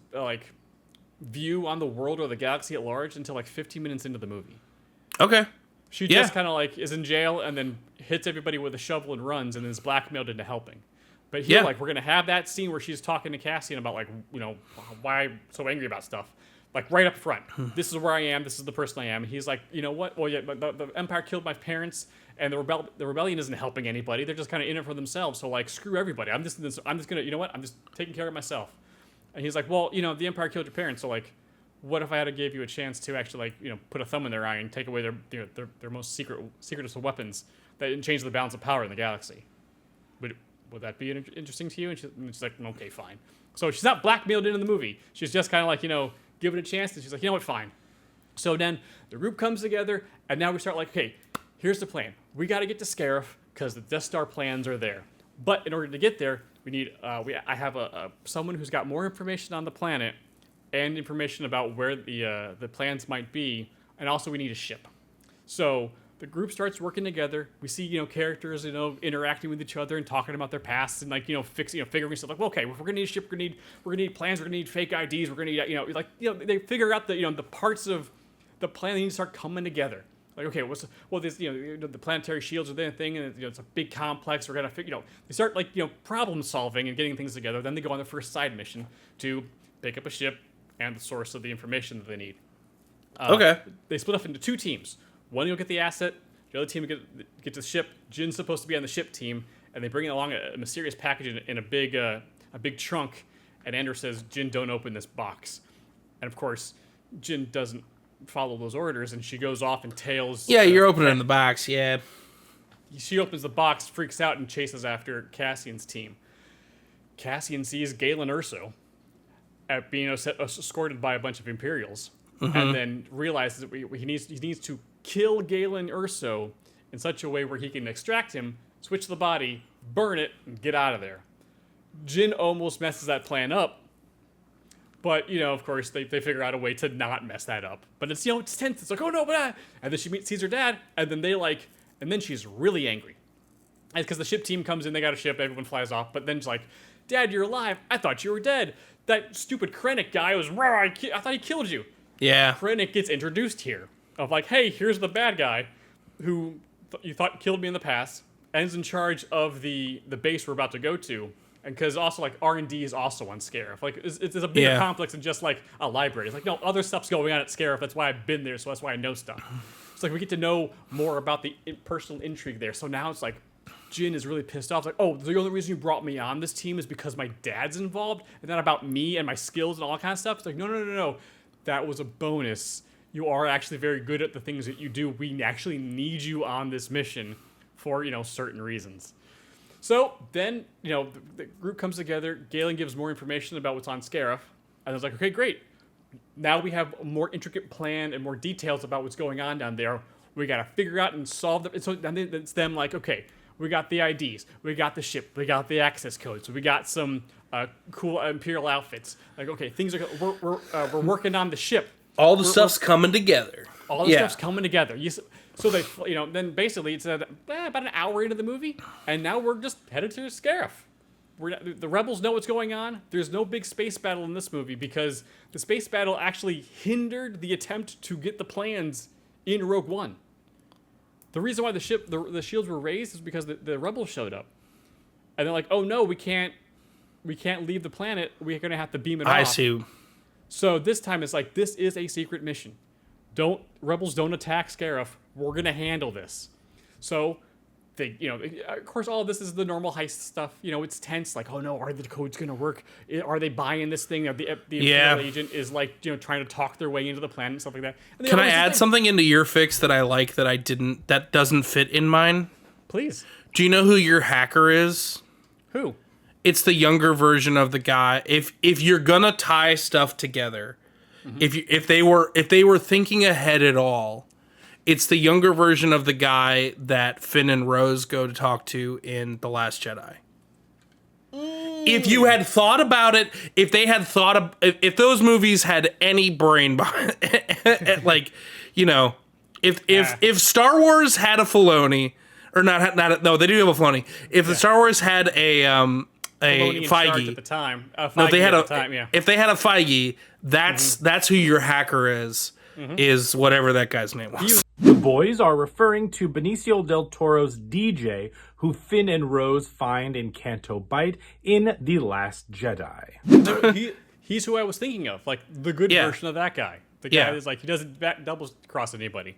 view on the world or the galaxy at large until, 15 minutes into the movie. Okay. She just kind of, is in jail and then hits everybody with a shovel and runs and is blackmailed into helping. But here, we're going to have that scene where she's talking to Cassian about, why I'm so angry about stuff. Like, right up front. This is where I am. This is the person I am. And he's like, you know what? Well, yeah, but the Empire killed my parents, and the rebellion isn't helping anybody. They're just kind of in it for themselves. So, screw everybody. I'm just going to, you know what? I'm just taking care of myself. And he's like, well, the Empire killed your parents. So, what if I had to give you a chance to actually, put a thumb in their eye and take away their most secretive weapons that change the balance of power in the galaxy? Would that be interesting to you? And she's like, okay, fine. So she's not blackmailed into the movie. She's just kind of give it a chance. And she's like, you know what, fine. So then the group comes together, and now we start okay, here's the plan. We got to get to Scarif because the Death Star plans are there. But in order to get there, we need, I have someone who's got more information on the planet and information about where the plans might be, and also we need a ship. So the group starts working together. We see, characters, interacting with each other and talking about their pasts and figuring stuff well, okay, if we're gonna need a ship, we're gonna need plans, we're gonna need fake IDs, we're gonna need, they figure out the parts of the plan that need to start coming together. Like, okay, this, the planetary shields are the thing, and it's a big complex. We're gonna figure, they start problem solving and getting things together. Then they go on their first side mission to pick up a ship and the source of the information that they need. Okay. They split up into two teams. One will get the asset, the other team will get to the ship. Jin's supposed to be on the ship team, and they bring along a mysterious package in a big trunk. And Andor says, Jyn, don't open this box. And of course, Jyn doesn't follow those orders, and she goes off and tails. Yeah, you're opening the box, yeah. She opens the box, freaks out, and chases after Cassian's team. Cassian sees Galen Erso being escorted by a bunch of Imperials, and then realizes that he needs to kill Galen Erso in such a way where he can extract him, switch the body, burn it, and get out of there. Jyn almost messes that plan up, but, of course, they figure out a way to not mess that up. But it's, it's tense. It's like, oh, no, but... And then she sees her dad, and then and then she's really angry. And because the ship team comes in, they got a ship, everyone flies off, but then she's like, Dad, you're alive. I thought you were dead. That stupid Krennic guy was... I thought he killed you. Yeah. Krennic gets introduced here. Of hey, here's the bad guy who you thought killed me in the past, and is in charge of the base we're about to go to. And because also, R&D is also on Scarif. It's a bigger complex than just, a library. It's no, other stuff's going on at Scarif. That's why I've been there, so that's why I know stuff. It's we get to know more about the personal intrigue there. So now it's Jyn is really pissed off. It's oh, the only reason you brought me on this team is because my dad's involved, and not about me and my skills and all that kind of stuff. It's no. That was a bonus. You are actually very good at the things that you do. We actually need you on this mission for, certain reasons. So then, the group comes together. Galen gives more information about what's on Scarif. And it's okay, great. Now we have a more intricate plan and more details about what's going on down there. We got to figure out and solve them. And so then it's them okay, We got the IDs. We got the ship. We got the access codes. We got some cool Imperial outfits. Like, okay, things are we're working on the ship. All the stuff's coming together. All the stuff's coming together. So they, then basically it's about an hour into the movie, and now we're just headed to Scarif. The rebels know what's going on. There's no big space battle in this movie because the space battle actually hindered the attempt to get the plans in Rogue One. The reason why the shields were raised is because the rebels showed up, and they're like, "Oh no, we can't leave the planet. We're gonna have to beam it off." I see. So this time it's like, this is a secret mission. Rebels don't attack Scarif. We're gonna handle this. So they, of course, all of this is the normal heist stuff. It's tense. Like, oh no, are the codes gonna work? Are they buying this thing? The Imperial agent is like, trying to talk their way into the planet and stuff like that. And Can I add something into your fix that I like that doesn't fit in mine? Please. Do you know who your hacker is? Who? It's the younger version of the guy. If you're gonna tie stuff together, if they were thinking ahead at all, it's the younger version of the guy that Finn and Rose go to talk to in The Last Jedi. If you had thought about it, if those movies had any brain behind, like, if Star Wars had a Filoni, or no, they do have a Filoni. If the Star Wars had a Feige at the time, no, they had at the time, yeah. If they had a Feige, that's who your hacker is whatever that guy's name was. The boys are referring to Benicio del Toro's DJ, who Finn and Rose find in Canto Bight in The Last Jedi. He's who I was thinking of, like the good version of that guy. The guy that's like, he doesn't double cross anybody.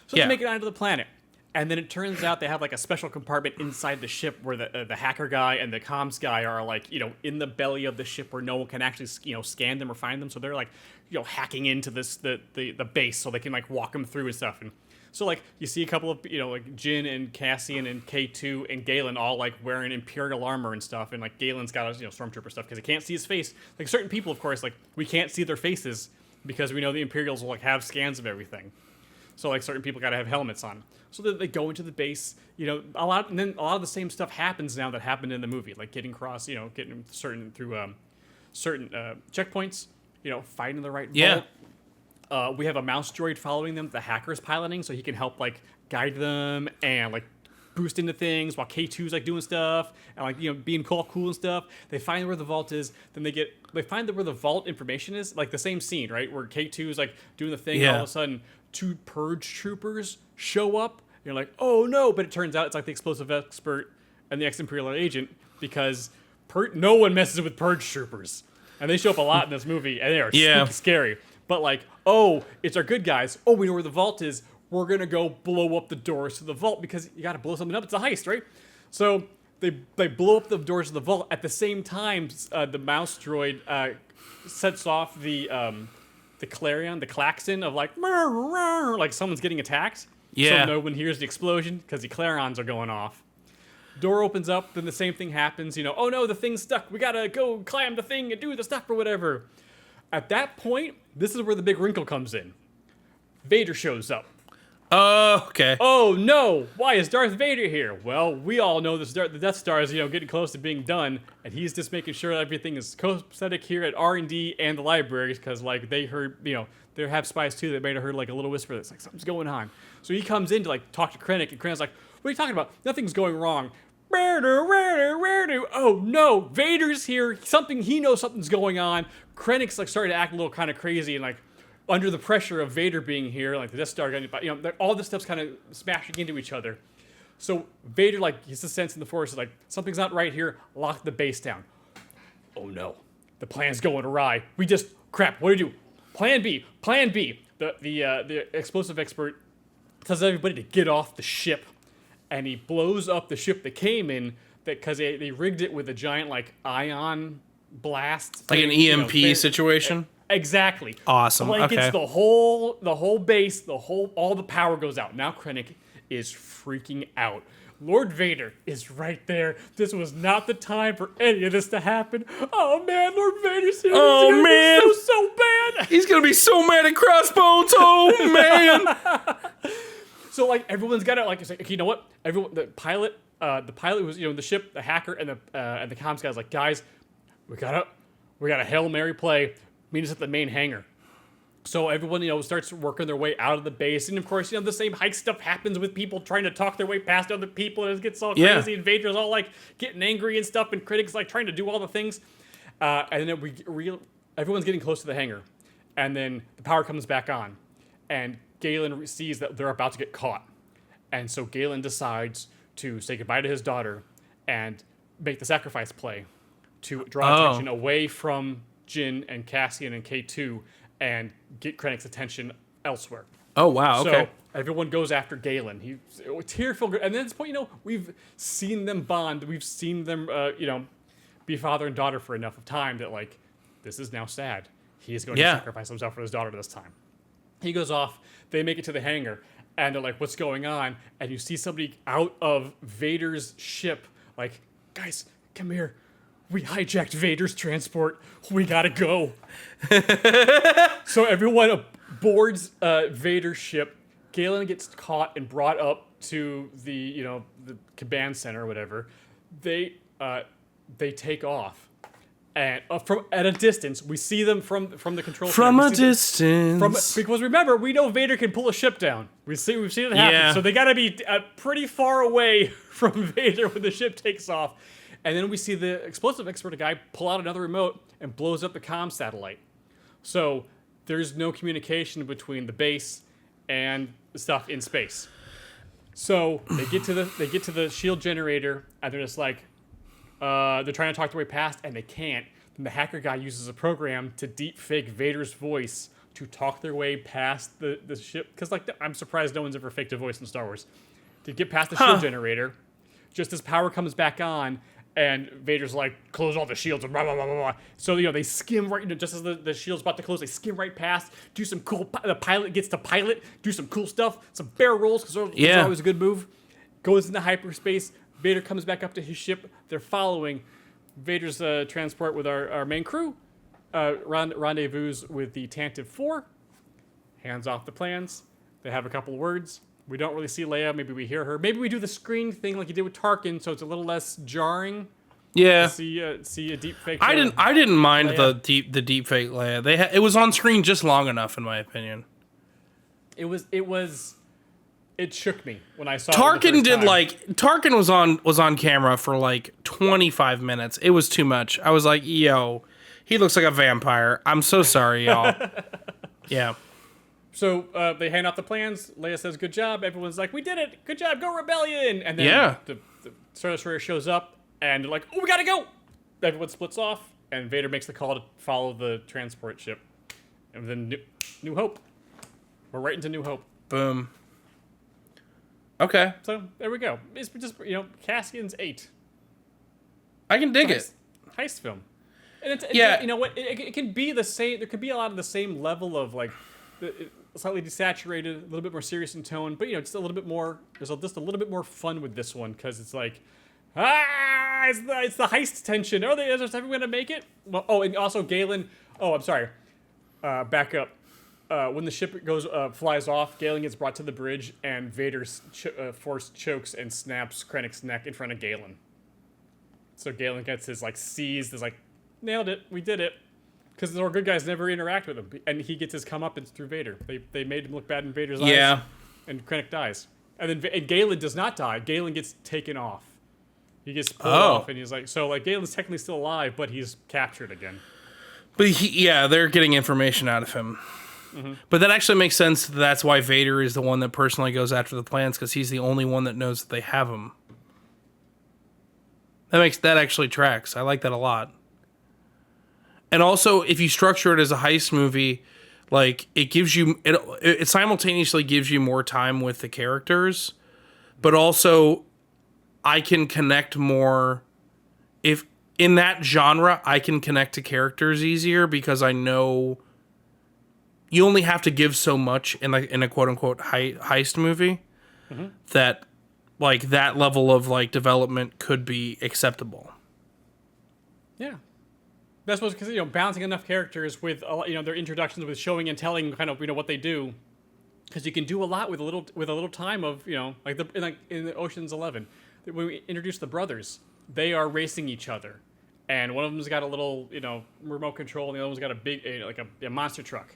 So they make it onto the planet. And then it turns out they have like a special compartment inside the ship where the hacker guy and the comms guy are like, in the belly of the ship where no one can actually, scan them or find them. So they're like, hacking into the base so they can like walk them through and stuff. And so like you see a couple of, like Jin and Cassian and K2 and Galen all like wearing Imperial armor and stuff. And like Galen's got stormtrooper stuff because they can't see his face. Like certain people, of course, like we can't see their faces because we know the Imperials will like have scans of everything. So like certain people got to have helmets on. So that they go into the base, and then a lot of the same stuff happens now that happened in the movie, like getting across, getting certain checkpoints, finding the right vault. We have a mouse droid following them, the hacker's piloting, so he can help like guide them and like boost into things while K2's like doing stuff and like being cool and stuff. They find where the vault is, then they find where the vault information is, like the same scene, right, where K2 is like doing the thing, and all of a sudden 2 purge troopers show up. You're like, oh no, but it turns out it's like the explosive expert and the ex-Imperial agent because no one messes with purge troopers, and they show up a lot in this movie, and they are spooky scary. But like, oh, it's our good guys. Oh, we know where the vault is. We're gonna go blow up the doors to the vault because you got to blow something up. It's a heist, right? So they blow up the doors of the vault at the same time. The mouse droid sets off the clarion, the klaxon of like, like someone's getting attacked. Yeah. So no one hears the explosion because the clarions are going off. Door opens up, then the same thing happens. Oh no, the thing's stuck. We gotta go climb the thing and do the stuff or whatever. At that point, this is where the big wrinkle comes in. Vader shows up. Oh, okay. Oh no! Why is Darth Vader here? Well, we all know the Death Star is getting close to being done, and he's just making sure everything is copacetic here at R&D and the libraries because like they heard they have spies too that may have heard like a little whisper that's like something's going on. So he comes in to like talk to Krennic, and Krennic's like, "What are you talking about? Nothing's going wrong." Oh no, Vader's here. He knows something's going on. Krennic's like starting to act a little kind of crazy and like under the pressure of Vader being here, like the Death Star, all this stuff's kind of smashing into each other. So Vader like gets a sense in the Force is like something's not right here. Lock the base down. Oh no, the plan's going awry. Crap. What do we do? Plan B. The explosive expert tells everybody to get off the ship. And he blows up the ship that came in because they rigged it with a giant like ion blast, like an EMP situation. Exactly. Awesome. Blankets okay. the whole base, all the power goes out. Now Krennic is freaking out. Lord Vader is right there. This was not the time for any of this to happen. Oh man, Lord Vader's here. Oh man, so bad. He's gonna be so mad at Crossbones. Oh man. So like everyone's got to like say, okay, you know what? The pilot the pilot was, the ship, the hacker, and the comms guy's like, guys, we got a Hail Mary play. Meet us at the main hangar. So everyone, starts working their way out of the base, and of course, the same heist stuff happens with people trying to talk their way past other people, and it gets all crazy. And Vader's all like getting angry and stuff, and critics like trying to do all the things. And then everyone's getting close to the hangar, and then the power comes back on, and Galen sees that they're about to get caught, and so Galen decides to say goodbye to his daughter and make the sacrifice play to draw attention away from Jyn and Cassian and K2 and get Krennic's attention elsewhere. Oh, wow. Okay. So everyone goes after Galen. He's tearful. And then at this point, we've seen them bond. We've seen them, be father and daughter for enough of time that, like, this is now sad. He is going to sacrifice himself for his daughter this time. He goes off. They make it to the hangar. And they're like, what's going on? And you see somebody out of Vader's ship, like, guys, come here. We hijacked Vader's transport. We gotta go. So everyone boards Vader's ship. Galen gets caught and brought up to the command center or whatever. They take off, and from at a distance, we see them from the control center. From a distance. Because remember, we know Vader can pull a ship down. We've seen it happen. Yeah. So they gotta be pretty far away from Vader when the ship takes off. And then we see the explosive expert guy pull out another remote and blows up the comm satellite. So there's no communication between the base and the stuff in space. So they get to the shield generator, and they're just like, they're trying to talk their way past, and they can't. Then the hacker guy uses a program to deep fake Vader's voice to talk their way past the ship. Because I'm surprised no one's ever faked a voice in Star Wars. To get past the shield generator, just as power comes back on. And Vader's like, close all the shields, and blah, blah, blah, blah, blah. So, they skim right, just as the shield's about to close, they skim right past, do some cool, the pilot gets to pilot, do some cool stuff, some barrel rolls, because those are always a good move. Goes into hyperspace, Vader comes back up to his ship, they're following Vader's transport with our main crew, rendezvous with the Tantive 4, hands off the plans, they have a couple of words. We don't really see Leia. Maybe we hear her. Maybe we do the screen thing like you did with Tarkin, so it's a little less jarring. Yeah. To see a deep fake. I didn't mind Leia. the deep fake Leia. It was on screen just long enough, in my opinion. It shook me when I saw. Tarkin it the first time. Tarkin was on camera for like 25 minutes. It was too much. I was like, yo, he looks like a vampire. I'm so sorry, y'all. Yeah. So they hand off the plans. Leia says, "Good job." Everyone's like, "We did it! Good job! Go Rebellion!" And then the Star Destroyer shows up, and they're like, "Oh, we gotta go!" Everyone splits off, and Vader makes the call to follow the transport ship. And then New Hope. We're right into New Hope. Boom. Okay. So there we go. It's just Cassian's 8. I can dig it. Heist film. And it's Yeah. you know what? It can be the same. There could be a lot of the same level of like. Slightly desaturated, a little bit more serious in tone, but just a little bit more. There's just a little bit more fun with this one because it's like, it's the heist tension. Are they? Is everyone gonna make it? Well, and also Galen. Oh, I'm sorry. Back up. When the ship flies off, Galen gets brought to the bridge, and Vader force chokes and snaps Krennic's neck in front of Galen. So Galen gets his seized. Is like, nailed it. We did it. Because the good guys never interact with him, and he gets his comeuppance through Vader. They made him look bad in Vader's eyes, and Krennic dies. And then Galen does not die. Galen gets taken off. He gets pulled off, and he's like, Galen's technically still alive, but he's captured again. But they're getting information out of him. Mm-hmm. But that actually makes sense. That's why Vader is the one that personally goes after the plans, because he's the only one that knows that they have them. That actually tracks. I like that a lot. And also, if you structure it as a heist movie, it gives you it simultaneously gives you more time with the characters, but also I can connect more. If in that genre, I can connect to characters easier because I know you only have to give so much in a quote unquote heist movie that that level of development could be acceptable. Yeah. That's because balancing enough characters with their introductions with showing and telling kind of what they do, because you can do a lot with a little time of in the Ocean's 11. when we introduce the brothers, they are racing each other, and one of them's got a little, remote control, and the other one's got a big, a monster truck,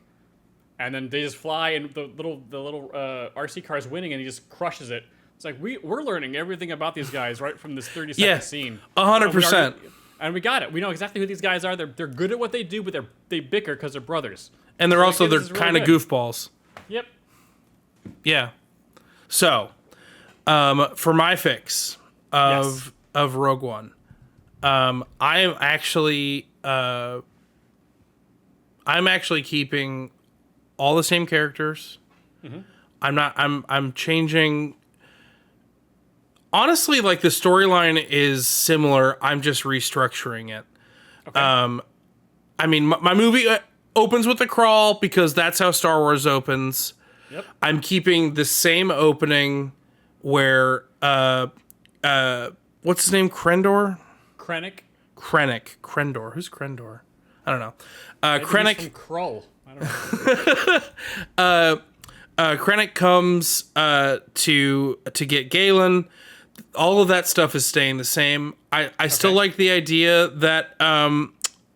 and then they just fly, and the little RC car is winning, and he just crushes it. It's like we're learning everything about these guys right from this 30-second scene. 100%. And we got it. We know exactly who these guys are. They're good at what they do, but they bicker because they're brothers. And they're kind of goofballs. Yep. Yeah. So, for my fix of Rogue One, I'm actually keeping all the same characters. Mm-hmm. I'm changing. Honestly, like, the storyline is similar. I'm just restructuring it. Okay. I mean, my movie opens with the crawl because that's how Star Wars opens. Yep. I'm keeping the same opening where what's his name? Krennic. Who's Krendor? I don't know. Krennic. From Krull. I don't know. Krennic comes to get Galen. All of that stuff is staying the same. I still like the idea that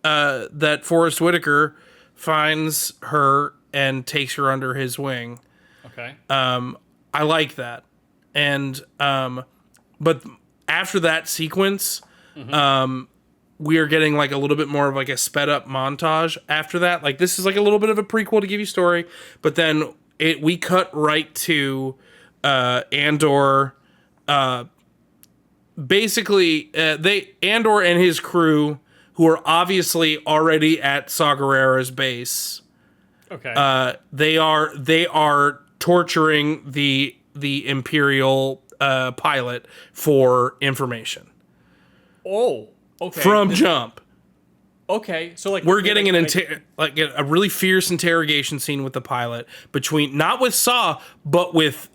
that Forrest Whitaker finds her and takes her under his wing. Okay. I like that. And but after that sequence, we are getting like a little bit more of like a sped up montage after that. Like, this is like a little bit of a prequel to give you story, but then we cut right to Andor. Basically, Andor and his crew, who are obviously already at Saw Gerrera's base. Okay. They are torturing the Imperial pilot for information. Oh, okay. From jump. Okay, so like we're getting a really fierce interrogation scene with the pilot not with Saw, but with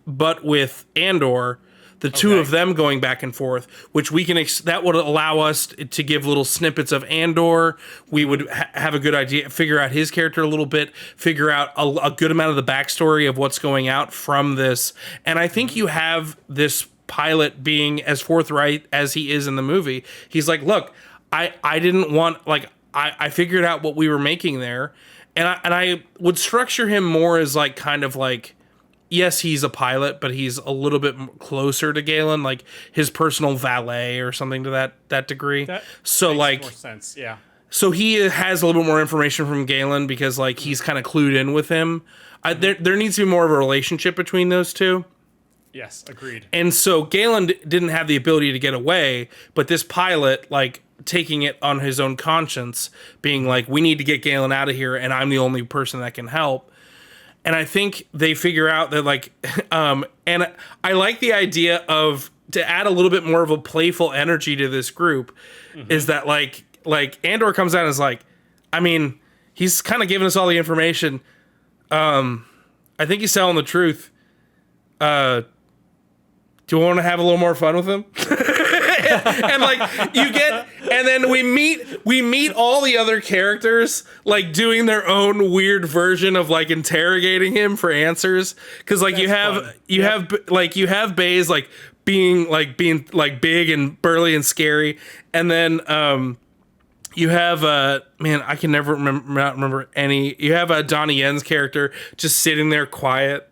Andor. The two of them going back and forth, which we can that would allow us to give little snippets of Andor. We would have a good idea, figure out his character a little bit, figure out a good amount of the backstory of what's going out from this. And I think you have this pilot being as forthright as he is in the movie. He's like, look, I didn't want, like, I figured out what we were making there. And I would structure him more as like, kind of like, yes, he's a pilot, but he's a little bit closer to Galen, like his personal valet or something to that degree. That makes more sense, yeah. So he has a little bit more information from Galen because like he's kind of clued in with him. There needs to be more of a relationship between those two. Yes, agreed. And so Galen didn't have the ability to get away, but this pilot, like, taking it on his own conscience, being like, we need to get Galen out of here, and I'm the only person that can help. And I think they figure out that, like, and I like the idea of, to add a little bit more of a playful energy to this group, is that, like Andor comes out and is like, I mean, he's kind of giving us all the information. I think he's telling the truth. Do you want to have a little more fun with him? And like and then we meet all the other characters like doing their own weird version of like interrogating him for answers, because like you have Baze like being big and burly and scary, and then you have man, I can never remember any. You have Donnie Yen's character just sitting there quiet.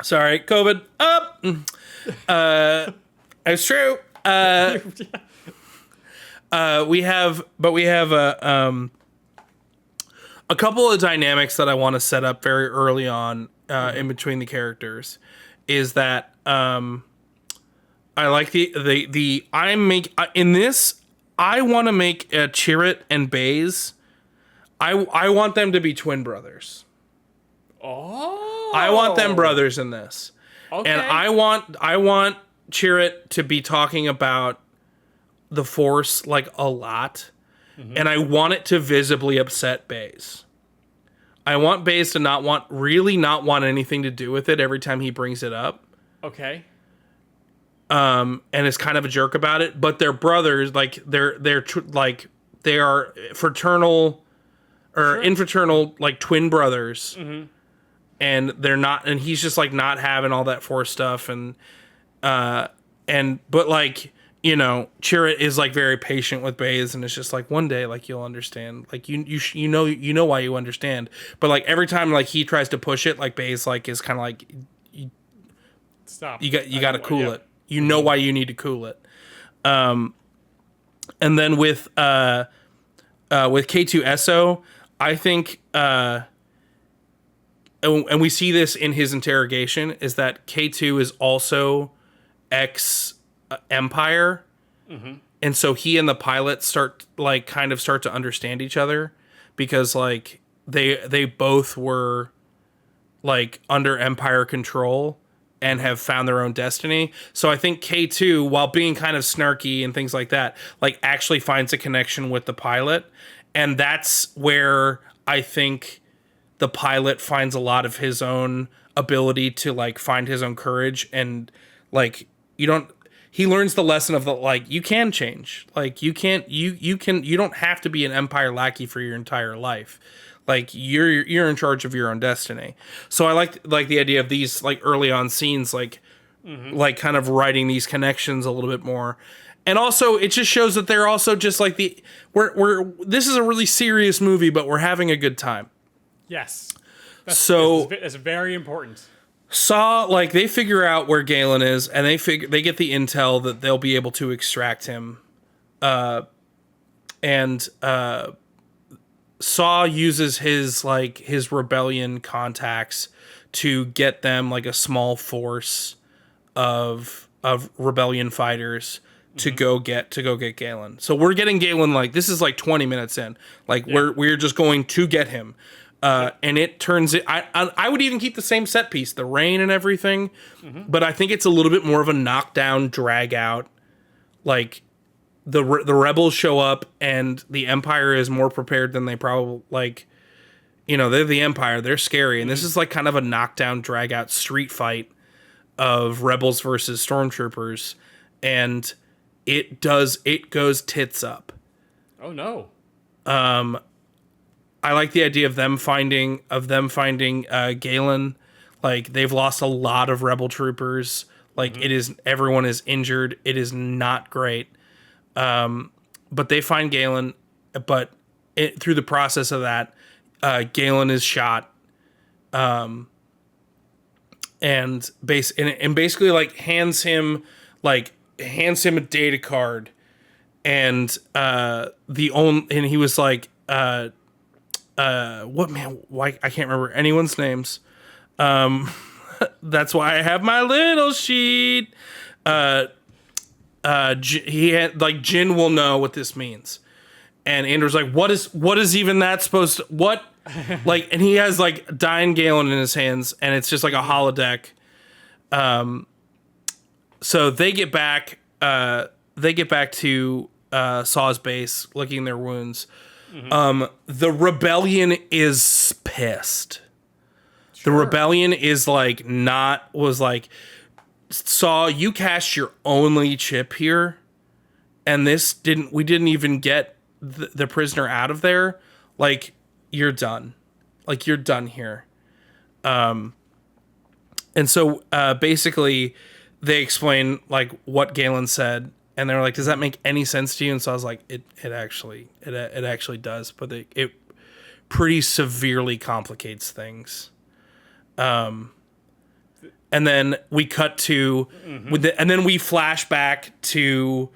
Sorry, COVID up. It's true. We have a couple of dynamics that I want to set up very early on in between the characters. Is that I like in this, I want to make Chirrut and Baze. I want them to be twin brothers. Oh, I want them brothers in this. Okay. And I want Chirrut to be talking about the Force like a lot, and I want it to visibly upset Baze. I want Baze to not want anything to do with it every time he brings it up. Okay. And is kind of a jerk about it, but they're brothers, like they are fraternal or infraternal, like twin brothers. and they're not, and he's just like not having all that Force stuff, and but like, you know, Chirrut is like very patient with Baze, and it's just like, one day like you'll understand, like you know why you understand, but like every time like he tries to push it, like Baze like is kind of like, Stop. you got to cool yeah. it. You know why you need to cool it. And then with K2SO, I think, and we see this in his interrogation, is that K2 is also ex-Empire. And so he and the pilot start to understand each other, because like they both were like under Empire control and have found their own destiny. So I think K2, while being kind of snarky and things like that, like actually finds a connection with the pilot. And that's where I think the pilot finds a lot of his own ability to like find his own courage, and like he learns the lesson of the, like, you can change. Like you don't have to be an Empire lackey for your entire life. Like you're in charge of your own destiny. So I like the idea of these like early on scenes, like like kind of writing these connections a little bit more. And also it just shows that they're also just like we're this is a really serious movie, but we're having a good time. Yes. That's very important. Saw, like, they figure out where Galen is, and they get the intel that they'll be able to extract him. And Saw uses his rebellion contacts to get them like a small force of rebellion fighters to go get Galen. So we're getting Galen, like, this is like 20 minutes in. Like we're just going to get him. And it turns it. I would even keep the same set piece, the rain and everything, but I think it's a little bit more of a knockdown, drag out. Like the rebels show up, and the Empire is more prepared than they probably like. You know, they're the Empire; they're scary, and this is like kind of a knockdown, drag out street fight of rebels versus stormtroopers, and it goes tits up. Oh no. I like the idea of them finding Galen. Like, they've lost a lot of rebel troopers. Like, everyone is injured. It is not great. But they find Galen, but through the process of that, Galen is shot. And basically like hands him a data card, and he was like, what, man, why I can't remember anyone's names. That's why I have my little sheet. He had, like, Jin will know what this means. And Andrew's like, what is even that supposed to, what? Like, and he has like dying Galen in his hands, and it's just like a holodeck. So they get back to Saw's base, licking their wounds. The rebellion is pissed. Sure. The rebellion is like, Saw, you cast your only chip here, and we didn't even get the prisoner out of there. Like, you're done. Like, you're done here. And so basically they explain like what Galen said, and they're like, does that make any sense to you? And so I was like, it actually does, but it pretty severely complicates things. And then we cut to and then we flash back to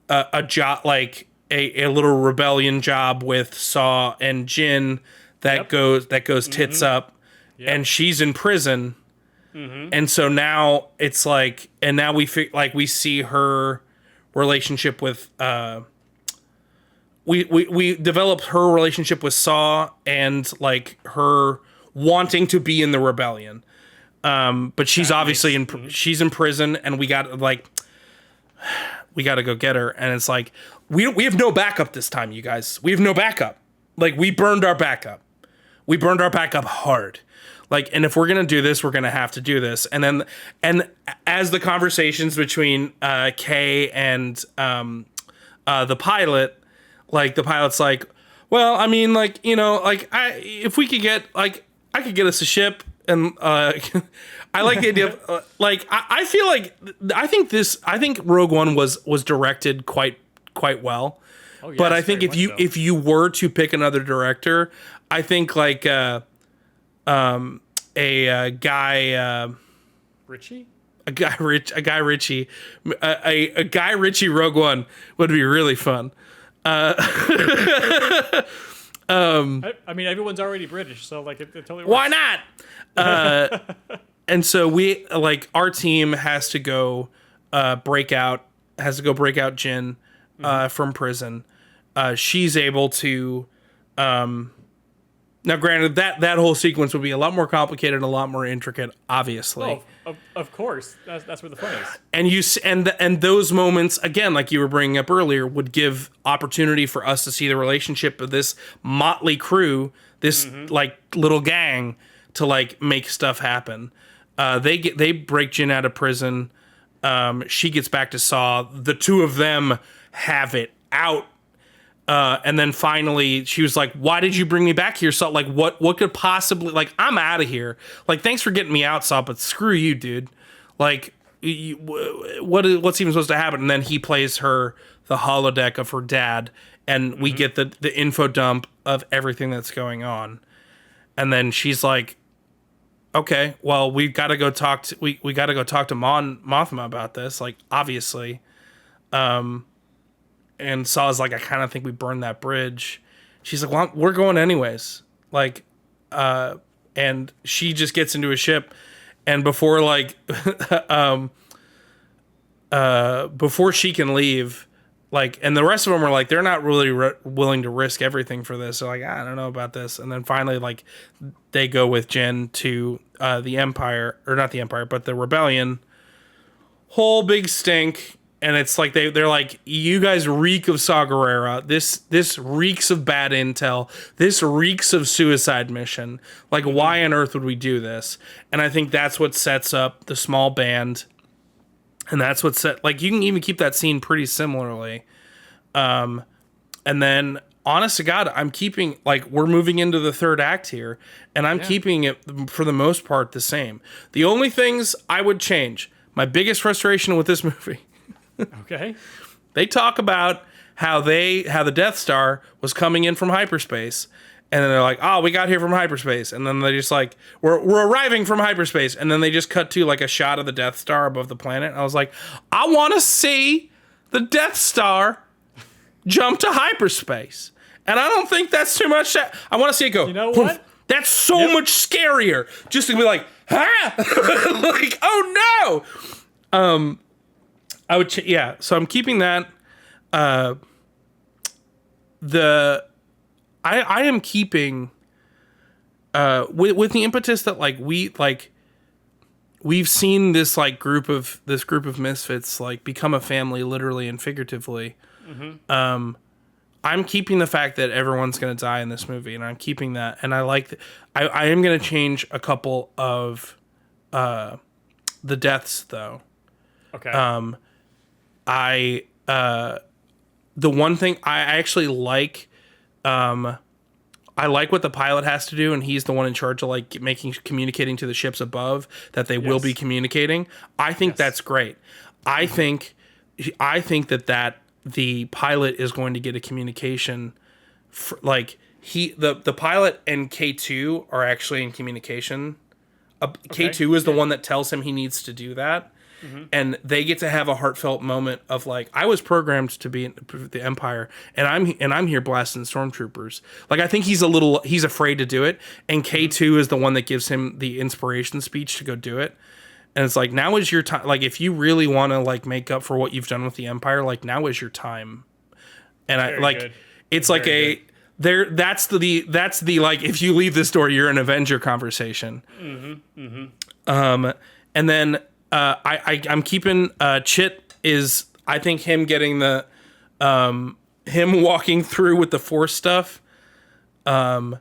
a job, like a little rebellion job with Saw and Jin that goes tits up, and she's in prison. And so now it's like, and now we see her relationship with we developed her relationship with Saw, and like her wanting to be in the rebellion. But she's obviously she's in prison, and we got to go get her. And it's like, we have no backup this time, you guys. We have no backup. Like, we burned our backup. We burned our backup hard. Like, and if we're going to do this, we're going to have to do this. And as the conversations between Kay and the pilot, like, the pilot's like, well, I mean, like, you know, like, if we could get, like, I could get us a ship, and I like the idea of like I feel like I think Rogue One was directed quite well. Oh, But yes, I think very much so. if you were to pick another director, I think like a guy Richie? a guy Ritchie Rogue One would be really fun. I mean, everyone's already British, so like it totally works. Why not? And so we like our team has to go break out Jin from prison. She's able to now granted that whole sequence would be a lot more complicated and a lot more intricate, obviously. Oh, of course. That's where the fun is. And those moments again, like you were bringing up earlier, would give opportunity for us to see the relationship of this motley crew, this like little gang, to like make stuff happen. They break Jin out of prison. She gets back to Saw. The two of them have it out. And then finally she was like, why did you bring me back here? Saw? Like what could possibly, like, I'm out of here. Like, thanks for getting me out, Saw, but screw you, dude. Like, what's even supposed to happen? And then he plays her the holodeck of her dad, and we get the info dump of everything that's going on. And then she's like, okay, well, we got to go talk to we got to go talk to Mothma about this, like, obviously. And Saw's like, I kind of think we burned that bridge. She's like, well, we're going anyways. Like, and she just gets into a ship, and before like, before she can leave, like, and the rest of them are like, they're not really willing to risk everything for this. They're like, I don't know about this. And then finally, like, they go with Jen to the Empire, or not the Empire, but the Rebellion. Whole big stink. And it's like they're like, you guys reek of Saw Gerrera. This reeks of bad intel. This reeks of suicide mission. Like, why on earth would we do this? And I think that's what sets up the small band. And that's what like, you can even keep that scene pretty similarly. And then, honest to God, I'm keeping, like, we're moving into the third act here, and I'm keeping it for the most part the same. The only things I would change, my biggest frustration with this movie. Okay. They talk about how the Death Star was coming in from hyperspace, and then they're like, "Oh, we got here from hyperspace," and then they just like, "We're arriving from hyperspace," and then they just cut to like a shot of the Death Star above the planet. And I was like, "I want to see the Death Star jump to hyperspace," and I don't think that's too much. I want to see it go. You know what? That's so much scarier. Just to be like, "Huh?" Like, oh no. I would, so I'm keeping that. I am keeping, with the impetus that like we've seen this group of misfits like become a family, literally and figuratively. I'm keeping the fact that everyone's gonna die in this movie, and I'm keeping that. And I like, I am gonna change a couple of the deaths though. Okay. The one thing I actually like, I like what the pilot has to do, and he's the one in charge of like communicating to the ships above that they will be communicating. I think that's great. I think that the pilot is going to get a communication, like the pilot and K2 are actually in communication. K2 is the one that tells him he needs to do that. And they get to have a heartfelt moment of like, I was programmed to be in the Empire, and I'm here blasting stormtroopers. Like, I think he's afraid to do it, and K2 is the one that gives him the inspiration speech to go do it. And it's like, now is your time. Like, if you really want to like make up for what you've done with the Empire, like, now is your time. And Very I like, good. it's like Very that's the like, if you leave this door, you're an Avenger conversation. And then. I'm keeping Chit is, I think him getting the him walking through with the Force stuff. I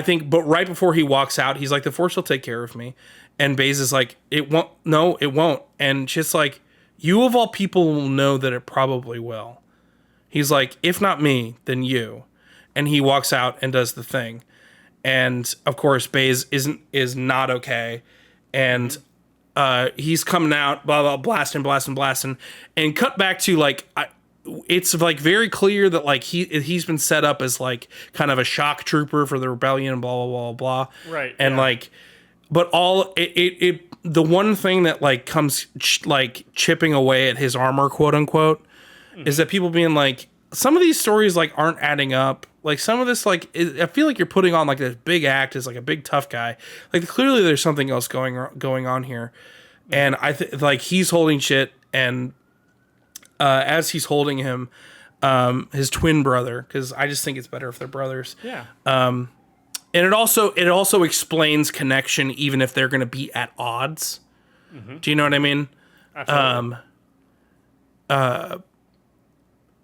think, but right before he walks out, he's like, the Force will take care of me. And Baze is like, it won't. No, it won't. And Chit's like, you of all people will know that it probably will. He's like, if not me, then you. And he walks out and does the thing. and of course Baze is not okay, and he's coming out, blah blah, blasting, and cut back to like it's like very clear that like he's been set up as like kind of a shock trooper for the rebellion, blah blah blah blah. Right. And yeah. like, but all it the one thing that like comes like chipping away at his armor, quote unquote, is that people being like, some of these stories like aren't adding up. Like some of this, like I feel like you're putting on like this big act as like a big tough guy. Like clearly there's something else going on here, and I think like he's holding shit, and as he's holding him, his twin brother, because I just think it's better if they're brothers. Yeah. And it also explains connection even if they're going to be at odds. Do you know what I mean? Absolutely.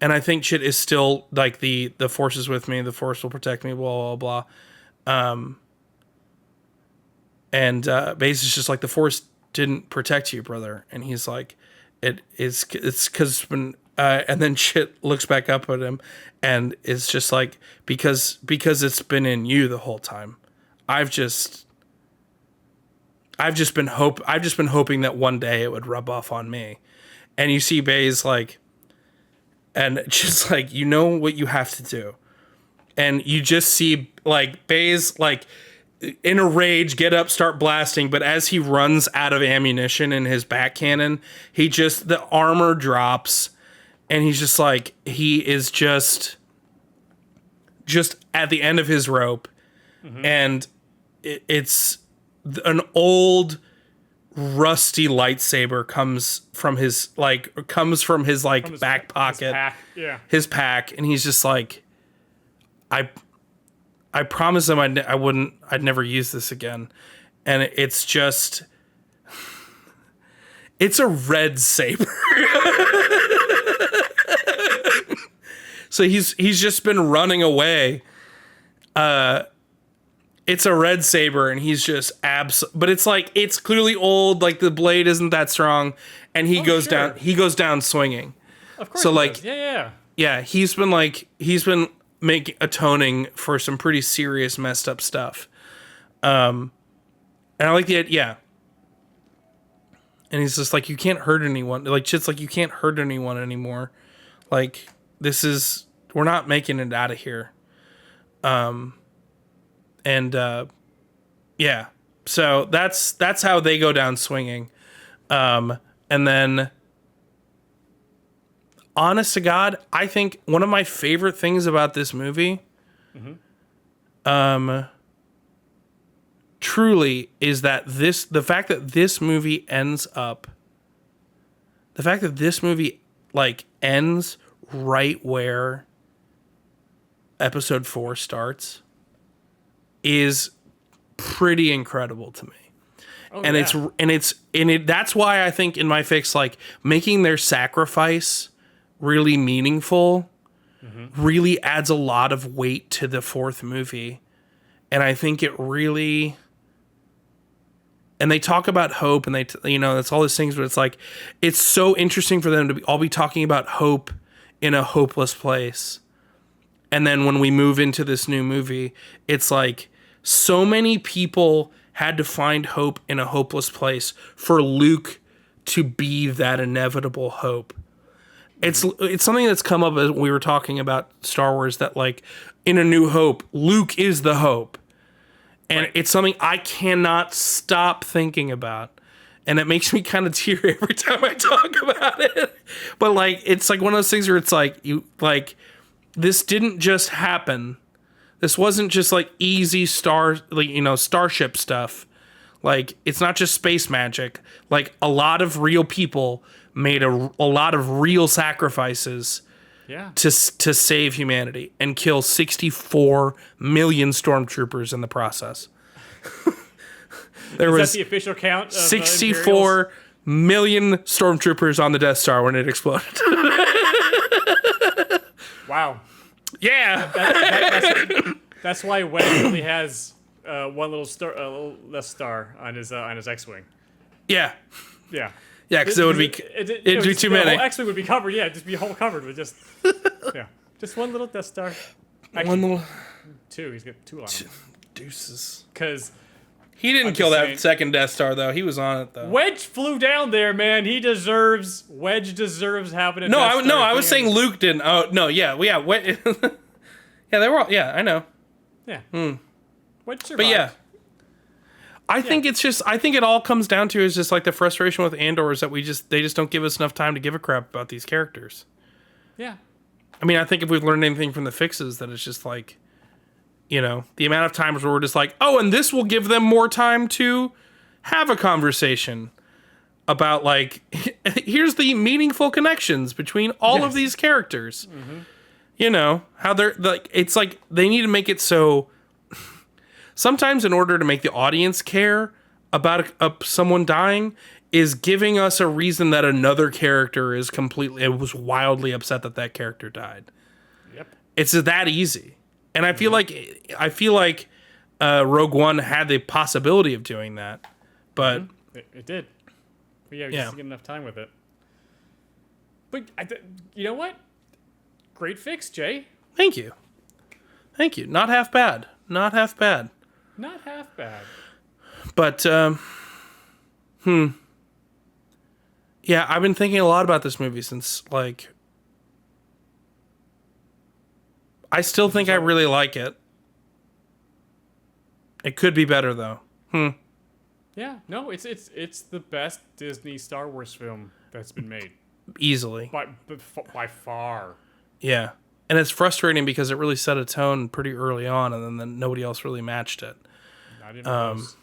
And I think shit is still like the force is with me, the force will protect me, blah blah blah. And Baze is just like, the force didn't protect you, brother, and he's like, it's because when and then shit looks back up at him, and it's just like, because it's been in you the whole time. I've just been hoping that one day it would rub off on me. And you see Baze like, and just like, you know what you have to do, and you just see like Baze like in a rage get up, start blasting, but as he runs out of ammunition in his back cannon, the armor drops, and he's just like, he is just at the end of his rope. And it's an old rusty lightsaber comes from his back pocket, his pack, and he's just like, I promised him I'd never use this again. And it's just, it's a red saber. So he's just been running away. It's a red saber, and he's just but it's like, it's clearly old, like the blade isn't that strong, and he goes down swinging. Of course. So he like, does. Yeah. yeah, he's been atoning for some pretty serious messed up stuff. And I like yeah. And he's just like, you can't hurt anyone. Like, shit's like, you can't hurt anyone anymore. Like, we're not making it out of here. Yeah. So that's how they go down swinging. And then, honest to God, I think one of my favorite things about this movie, truly, is that the fact that this movie like ends right where episode 4 starts is pretty incredible to me. That's why I think in my fix, like, making their sacrifice really meaningful really adds a lot of weight to the 4th movie. And I think it really, and they talk about hope, and that's all these things, but it's like, it's so interesting for them to all be talking about hope in a hopeless place. And then when we move into this new movie, it's like, so many people had to find hope in a hopeless place for Luke to be that inevitable hope. It's something that's come up as we were talking about Star Wars, that like in A New Hope, Luke is the hope. And it's something I cannot stop thinking about. And it makes me kind of tear every time I talk about it. But like, it's like one of those things where it's like, this didn't just happen. This wasn't just like easy starship stuff. Like, it's not just space magic. Like, a lot of real people made a lot of real sacrifices to save humanity and kill 64 million stormtroopers in the process. Is that the official count? Of, 64 million stormtroopers on the Death Star when it exploded. Wow. Yeah. That's why Wayne only has one little less star on his X-wing. Yeah. Yeah. Yeah, because it would be it'd be too many. The whole X-wing would be covered. Yeah, just be whole covered with just just one little Death Star. Actually, One little. 2. He's got 2 on him. Deuces. Because He didn't I'm kill just that saying. second Death Star, though. He was on it, though. Wedge flew down there, man. Wedge deserves having a No, Death Star I was thing. saying Luke didn't. Oh, no, yeah. Yeah, they were all, yeah, I know. Yeah. Wedge survived. But yeah. I think it all comes down to is just like the frustration with Andor is that they just don't give us enough time to give a crap about these characters. Yeah. I mean, I think if we've learned anything from the fixes, that it's just like, you know, the amount of times where we're just like, oh, and this will give them more time to have a conversation about, like, here's the meaningful connections between all of these characters. Mm-hmm. You know, how they're, like, it's like they need to make it so sometimes in order to make the audience care about someone dying is giving us a reason that another character was wildly upset that that character died. Yep. It's that easy. And I feel like Rogue One had the possibility of doing that, but It did. But yeah, we just didn't get enough time with it. But you know what? Great fix, Jay. Thank you. Not half bad. Not half bad. But yeah, I've been thinking a lot about this movie since, like, I still think I really like it. It could be better though. Yeah, no, it's the best Disney Star Wars film that's been made Easily. by far. Yeah. And it's frustrating because it really set a tone pretty early on, and then nobody else really matched it. Not even close.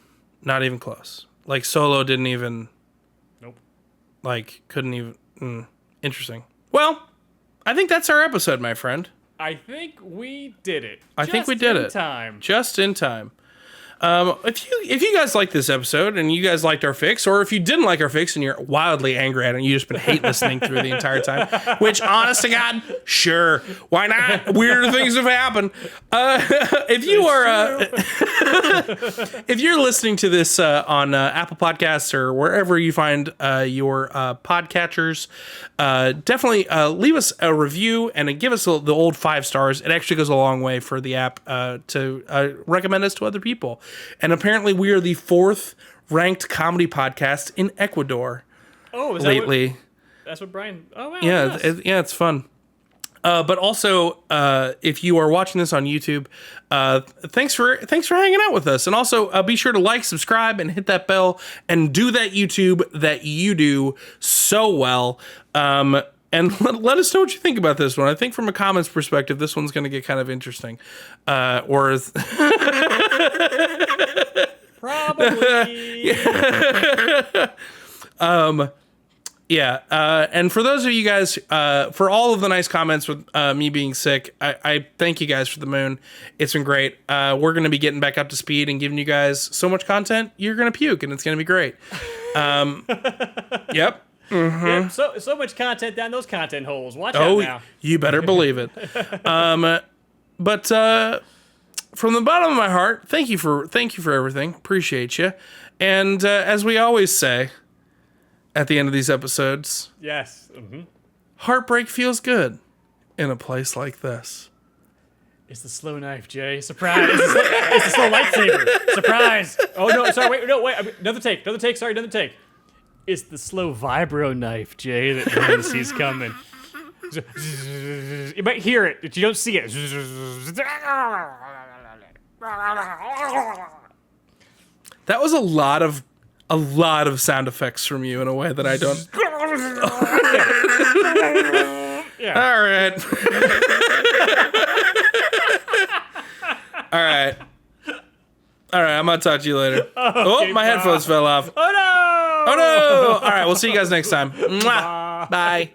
Not even close. Like, Solo didn't even... Nope. Like, couldn't even... Interesting. Well, I think that's our episode, my friend. I think we did it. I think we did it. Just in time. If you guys like this episode and you guys liked our fix, or if you didn't like our fix and you're wildly angry at it and you just been hate listening through the entire time, which, honest to God, sure, why not? Weirder things have happened. If you are, if you're listening to this on Apple Podcasts or wherever you find your podcatchers, definitely leave us a review and give us the old 5 stars. It actually goes a long way for the app to recommend us to other people. And apparently we are the 4th ranked comedy podcast in Ecuador. Oh, is lately. That's what Brian... Oh, wow. Yeah, Yes. it's fun. But also, if you are watching this on YouTube, thanks for hanging out with us. And also, be sure to like, subscribe, and hit that bell, and do that YouTube that you do so well. And let us know what you think about this one. I think from a comments perspective, this one's going to get kind of interesting. Probably. And for those of you guys, for all of the nice comments with me being sick, I thank you guys for the moon. It's been great. We're going to be getting back up to speed and giving you guys so much content, you're going to puke, and it's going to be great. Yep. Mm-hmm. Yeah, so much content down those content holes. Watch out now. You better believe it. But from the bottom of my heart, thank you for everything. Appreciate you. And as we always say at the end of these episodes, Yes. Mm-hmm. heartbreak feels good in a place like this. It's the slow knife, Jay. Surprise. It's the slow lightsaber. Surprise. Oh, no. Sorry. Wait. Another take. Sorry, another take. It's the slow vibro knife, Jay, that no one sees coming. You might hear it, but you don't see it. That was a lot of sound effects from you in a way that I don't. Yeah. All right. I'm gonna talk to you later. Okay, my headphones fell off. Oh, no! Oh no! All right, we'll see you guys next time. Mwah. Bye.